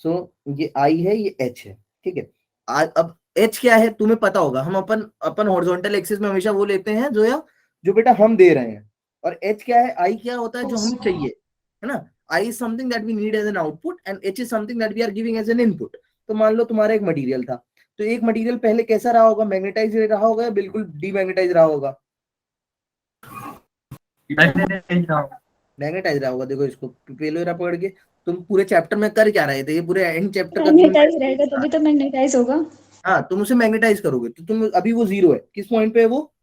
सो ये आई है, ये एच है, ठीक है। अब एच क्या है तुम्हें पता होगा। हम अपन अपन हॉरिजॉन्टल एक्सिस में हमेशा वो लेते हैं जो बेटा हम दे रहे हैं। और एच क्या है, आई क्या होता है जो हमें चाहिए, है ना। I is something that we need as an output and H is something that we are giving as an input. तो मान लो तुम्हारा एक मटेरियल था, तो एक मटेरियल पहले कैसा रहा होगा, मैग्नेटाइज रहा होगा या बिल्कुल डीमैग्नेटाइज रहा होगा? मैग्नेटाइज रहा होगा। देखो इसको पेलोरा पकड़ के तुम पूरे चैप्टर में कर क्या रहे थे, ये पूरे एंड चैप्टर का मैग्नेटाइज रहेगा तभी तो मैग्नेटाइज होगा। हाँ तुम उसे मैग्नेटाइज करोगे तो तुम अभी वो जीरो है, किस पॉइंट पे है वो?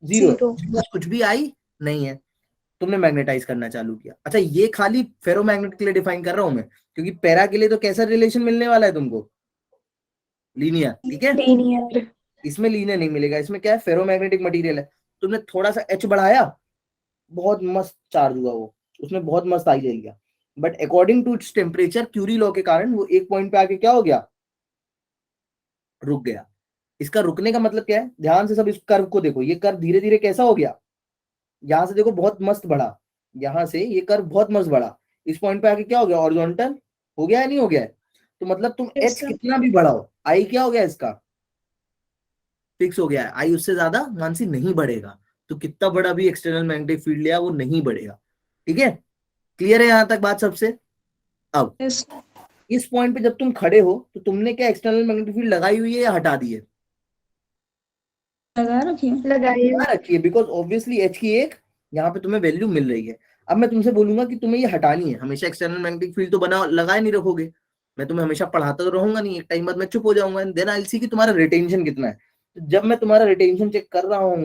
जीरो है, जीरो। उसके पास कुछ भी आई नहीं है। तुमने मैग्नेटाइज करना चालू किया। अच्छा ये खाली फेरोमैग्नेट के लिए डिफाइन कर रहा हूं मैं, क्योंकि पैरा के लिए तो कैसा रिलेशन मिलने वाला है तुमको? लीनियर, ठीक है। Linear. इसमें लीनियर नहीं मिलेगा, इसमें क्या है, फेरोमैग्नेटिक मटेरियल है। तुमने थोड़ा सा एच बढ़ाया, बहुत मस्त चार्ज हुआ वो, उसने बहुत मस्त आई ले लिया। But according to its temperature, Curie law के कारण वो एक पॉइंट पे आके क्या हो गया, रुक गया। इसका रुकने का मतलब क्या है, ध्यान से सब इस कर्व को देखो। ये कर्व धीरे धीरे कैसा हो गया, यहां से देखो बहुत मस्त बढ़ा, यहां से ये कर्व बहुत मस्त बढ़ा, इस पॉइंट पे आके क्या हो गया, हॉरिजॉन्टल हो गया या नहीं हो गया है? तो मतलब तुम Yes, एच sir. कितना भी बढ़ाओ, आई क्या हो गया इसका, फिक्स हो गया है। आई उससे ज्यादा मानसी नहीं बढ़ेगा। तो कितना बड़ा भी एक्सटर्नल मैग्नेटिक फील्ड लिया वो नहीं बढ़ेगा। ठीक है, क्लियर है यहां तक बात सबसे? अब Yes. इस पॉइंट पे जब तुम खड़े हो तो तुमने क्या एक्सटर्नल मैग्नेटिक फील्ड लगाई हुई है या हटा दी है? लगा रखिए। लगाइए। लगा रखी है, बिकॉज ऑब्वियसली एच की एक यहाँ पे तुम्हें वैल्यू मिल रही है। अब मैं तुमसे बोलूंगा कि तुम्हें ये हटानी है, हमेशा एक्सटर्नल मैग्नेटिक फील्ड तो बना लगाए नहीं रखोगे। मैं तुम्हें हमेशा पढ़ाता तो रहूंगा नहीं, एक टाइम बाद मैं चुप हो जाऊंगा, देन आई विल सी कि तुम्हारा रिटेंशन कितना है। तो जब मैं तुम्हारा रिटेंशन चेक कर रहा हूँ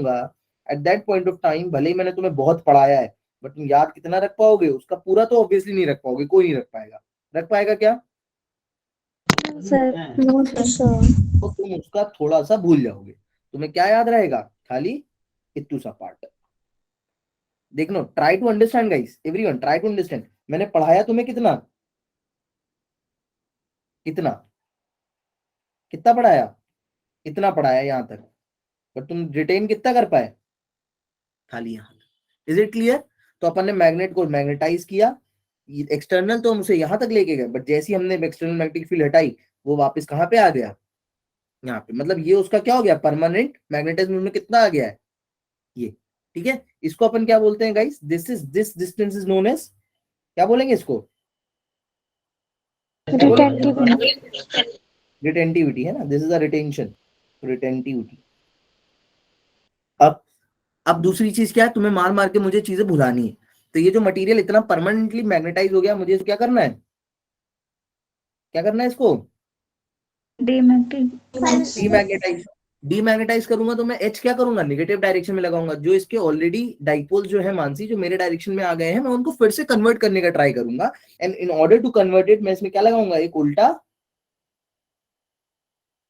at that point of time, भले ही मैंने तुम्हें बहुत पढ़ाया है, बट तुम याद कितना रख पाओगे उसका पूरा तो ऑब्वियसली नहीं रख पाओगे, कोई नहीं रख पाएगा। रख पाएगा क्या? सर No, सर तो तुम उसका थोड़ा सा भूल जाओगे। तुम्हें क्या याद रहेगा, खाली इतू सा पार्ट। देख लो, try to understand guys, everyone try to understand. मैंने पढ़ाया तुम्हें कितना कितना कितना पढ़ाया, इतना पढ़ाया यहाँ तक, पर तुम रिटेन कितना कर पाए, खाली यहाँ। Is it clear? तो अपन ने मैग्नेट को मैग्नेटाइज किया, एक्सटर्नल तो हम उसे यहाँ तक लेके गए, बट जैसे ही हमने एक्सटर्नल मैग्नेटिक फील्ड हटाई, वो वापस कहाँ पे आ गया, यहाँ पे। मतलब ये उसका क्या हो गया, परमानेंट मैग्नेटिज्म में कितना आ गया है, ये। ठीक है, इसको अपन क्या बोलते हैं guys, this distance is known as, क्या बोलेंगे इसको? रिटेंटिविटी है ना, this is a retention, retentivity. अब दूसरी चीज क्या है, तुम्हें मार मार के मुझे चीजें भुलानी है। तो ये जो मटेरियल इतना परमानेंटली मैग्नेटाइज हो गया, मुझे इसको क्या करना है, क्या करना है इसको, डीमैग्नेटाइज। डीमैग्नेटाइज करूंगा तो मैं एच क्या करूंगा, नेगेटिव डायरेक्शन में लगाऊंगा। जो इसके ऑलरेडी डाइपोल जो है मानसी, जो मेरे डायरेक्शन में आ गए हैं, मैं उनको फिर से कन्वर्ट करने का ट्राई करूंगा। And in order to convert it, मैं इसमें क्या लगाऊंगा, एक उल्टा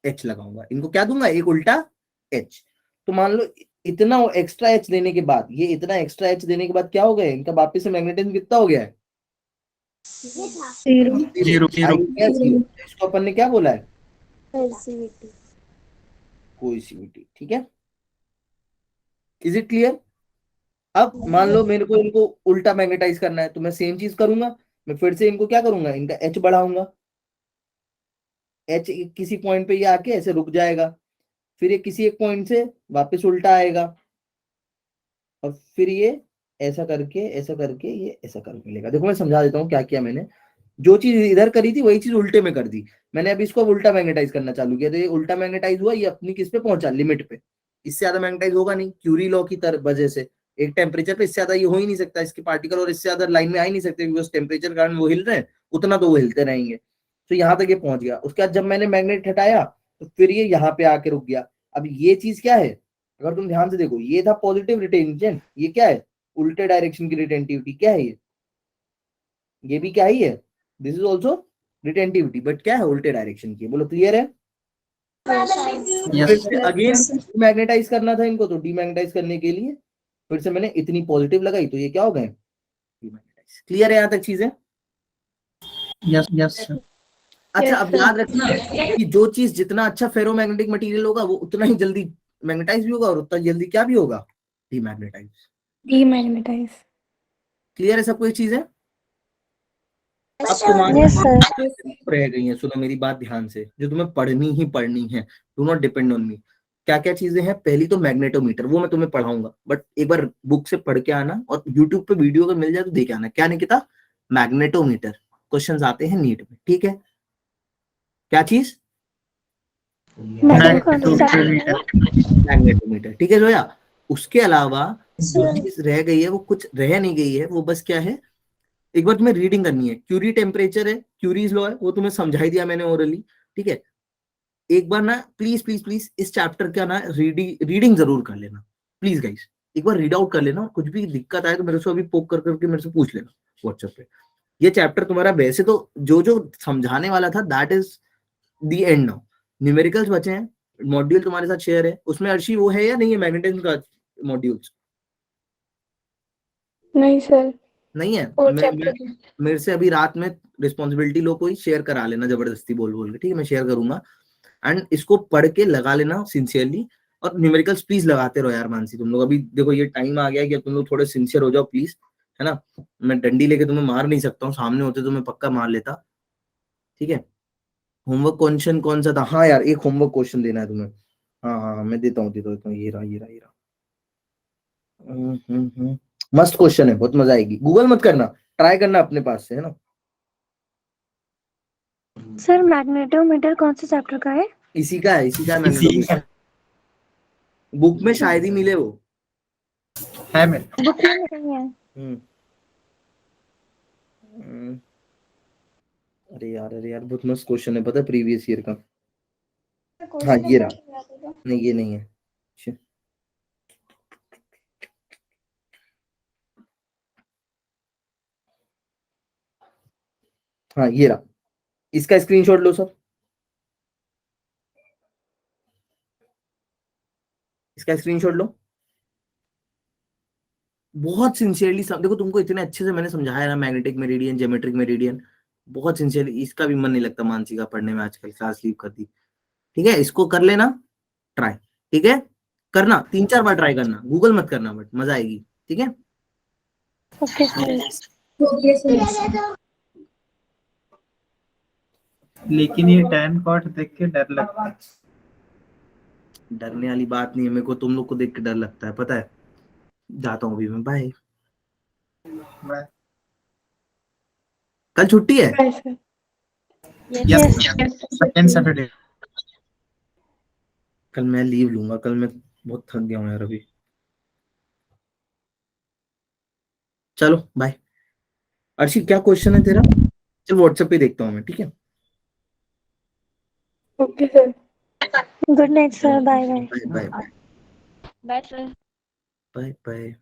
एच लगाऊंगा। इनको क्या दूंगा, एक उल्टा एच। तो मान लो इतना एक्स्ट्रा एच देने के बाद, ये इतना एक्स्ट्रा एच देने के बाद क्या हो गया, इनका वापस से मैग्नेटिज्म कितना हो गया है, जीरो। Zero zero. इसको अपन ने क्या बोला है, परसिविटी कोएसिविटी। ठीक है, इज इट क्लियर? अब मान लो मेरे को इनको उल्टा मैग्नेटाइज करना है, तो मैं सेम चीज करूंगा। मैं फिर से इनको क्या करूंगा, इनका एच बढ़ाऊंगा। एच किसी पॉइंट पे ये आके ऐसे रुक जाएगा, फिर ये किसी एक पॉइंट से वापस उल्टा आएगा, और फिर ये ऐसा करके ये ऐसा कर मिलेगा। देखो मैं समझा देता हूँ क्या किया मैंने। जो चीज इधर करी थी वही चीज उल्टे में कर दी मैंने। अभी इसको उल्टा मैग्नेटाइज करना चालू किया, तो ये उल्टा मैग्नेटाइज हुआ, ये अपनी किस पे पहुंचा, लिमिट पे। इससे ज्यादा मैग्नेटाइज होगा नहीं, क्यूरी लॉ की वजह से एक टेम्परेचर पे इससे ज्यादा ये हो ही नहीं सकता, इसके पार्टिकल और इससे ज्यादा लाइन में आ ही नहीं सकते, बिकॉज टेम्परेचर कारण वो हिल रहे हैं, उतना तो वो हिलते रहेंगे। तो यहाँ तक ये पहुंच गया। उसके बाद जब मैंने मैग्नेट हटाया तो फिर ये यहाँ पे आके रुक गया। अब ये चीज क्या है, अगर तुम ध्यान से देखो, ये था पॉजिटिव रिटेंशन, ये क्या है, उल्टे डायरेक्शन की रिटेंटिविटी। क्या है ये भी क्या ही है, this is also retentivity, but क्या है, उल्टे डायरेक्शन की। बोलो क्लियर है? फिर यस से अगेन मैग्नेटाइज करना था इनको, तो डीमैग्नेटाइज करने के लिए फिर से मैंने इतनी पॉजिटिव लगाई, तो ये क्या हो गए, डीमैग्नेटाइज। क्लियर है यहाँ तक चीजें? Yes yes sir. अच्छा, Yes, अब sir. याद रखना कि जो चीज जितना अच्छा फेरोमैग्नेटिक मटेरियल होगा वो उतना ही जल्दी मैग्नेटाइज भी होगा और उतना जल्दी क्या भी होगा, डीमैग्नेटाइज। Demagnetize. क्लियर है सबको ये चीजें? अब तुम्हारी Yes, sir. रह गई हैं, सुनो मेरी बात ध्यान से, जो तुम्हें पढ़नी ही पढ़नी है, do not depend on me. क्या क्या चीजें हैं? पहली तो मैग्नेटोमीटर, वो मैं तुम्हें पढ़ाऊंगा, बट एक बार बुक से पढ़ के आना और यूट्यूब पे वीडियो अगर मिल जाए तो देख आना। क्या निकिता? मैग्नेटोमीटर। क्वेश्चंस आते हैं नीट में, ठीक है? क्या चीज? मैग्नेटोमीटर। मैग्नेटोमीटर, ठीक है जोया। उसके अलावा जो चीज रह गई है वो कुछ रह नहीं गई है, वो बस क्या है, एक बार तुम्हें रीडिंग करनी है। क्यूरी टेम्परेचर है, क्यूरीज लॉ है, वो तुम्हें समझा ही दिया मैंने ओरली, ठीक है? एक बार ना प्लीज प्लीज प्लीज इस चैप्टर का ना रीडिंग जरूर कर लेना प्लीज गाइस। एक बार रीड आउट कर लेना, और कुछ भी दिक्कत आए तो मेरे से अभी पोक कर करके मेरे से पूछ लेना व्हाट्सएप पे। ये चैप्टर तुम्हारा वैसे तो जो जो समझाने वाला था that is the and now. Numericals बचे हैं, मॉड्यूल तुम्हारे साथ शेयर है, उसमें अर्शी वो है या नहीं है मैग्नेटिज्म का मॉड्यूल्स? नहीं सर, नहीं है? और मैं चैप्टर मेरे से अभी रात में रिस्पॉन्सिबिलिटी लो, कोई शेयर करा लेना जबरदस्ती बोल बोल के, ठीक है? मैं शेयर करूंगा एंड इसको पढ़ के लगा लेना सिंसियरली। और न्यूमेरिकल्स प्लीज लगाते रहो यार मानसी, तुम लोग अभी देखो ये टाइम आ गया है कि अब तुम लोग थोड़े सिंसियर हो जाओ प्लीज, है ना? मैं डंडी लेके तुम्हें मार नहीं सकता हूँ, सामने होते तो मैं पक्का मार लेता, ठीक है? होमवर्क क्वेश्चन कौन सा था? हाँ यार, एक होमवर्क क्वेश्चन देना है तुम्हें। हाँ हाँ हाँ, मैं देता हूँ, ये रहा ये रहा ये रहा। मस्त क्वेश्चन है, बहुत मजा आएगी। गूगल मत करना, ट्राई करना अपने पास से, है ना? सर मैग्नेटोमीटर कौन से चैप्टर का है? इसी का है, इसी का इसी मैग्नेटोमीटर। बुक में शायद ही मिले वो। है मेरे। बुक में नहीं है। हम्म। हम्म। अरे यार बहुत मस्त क्वेश्चन है, पता है, प्रीवियस ईयर का। हाँ ये रहा, नहीं ये नहीं है। अच्छा। हाँ ये रहा, इसका स्क्रीनशॉट लो सब, इसका स्क्रीनशॉट लो। बहुत सिंसियरली देखो, तुमको इतने अच्छे से मैंने समझाया है ना, मैग्नेटिक मेरिडियन, ज्योमेट्रिक मेरिडियन, बहुत सिंसियरली। इसका भी मन नहीं लगता मानसी का पढ़ने में आजकल, क्लास लीव कर दी, ठीक है? इसको कर लेना ट्राई, ठीक है? करना 3-4 बार ट्राई करना, गूगल मत करना, बट मजा आएगी, ठीक है? Okay sir. लेकिन ये टैन कॉट देख के डर लगता है। डरने वाली बात नहीं है, मेरे को तुम लोग को देख के डर लगता है, पता है? जाता हूँ अभी मैं, बाय। मैं- कल छुट्टी है? Bye sir. Yes second Saturday. कल मैं लीव लूंगा, कल मैं बहुत थक गया हूँ यार अभी। चलो बाय। अर्शी क्या क्वेश्चन है तेरा? चल व्हाट्सएप पे देखता हूँ मैं, ठीक है? Okay sir. Good night sir, bye bye. Bye bye bye bye sir. Bye bye.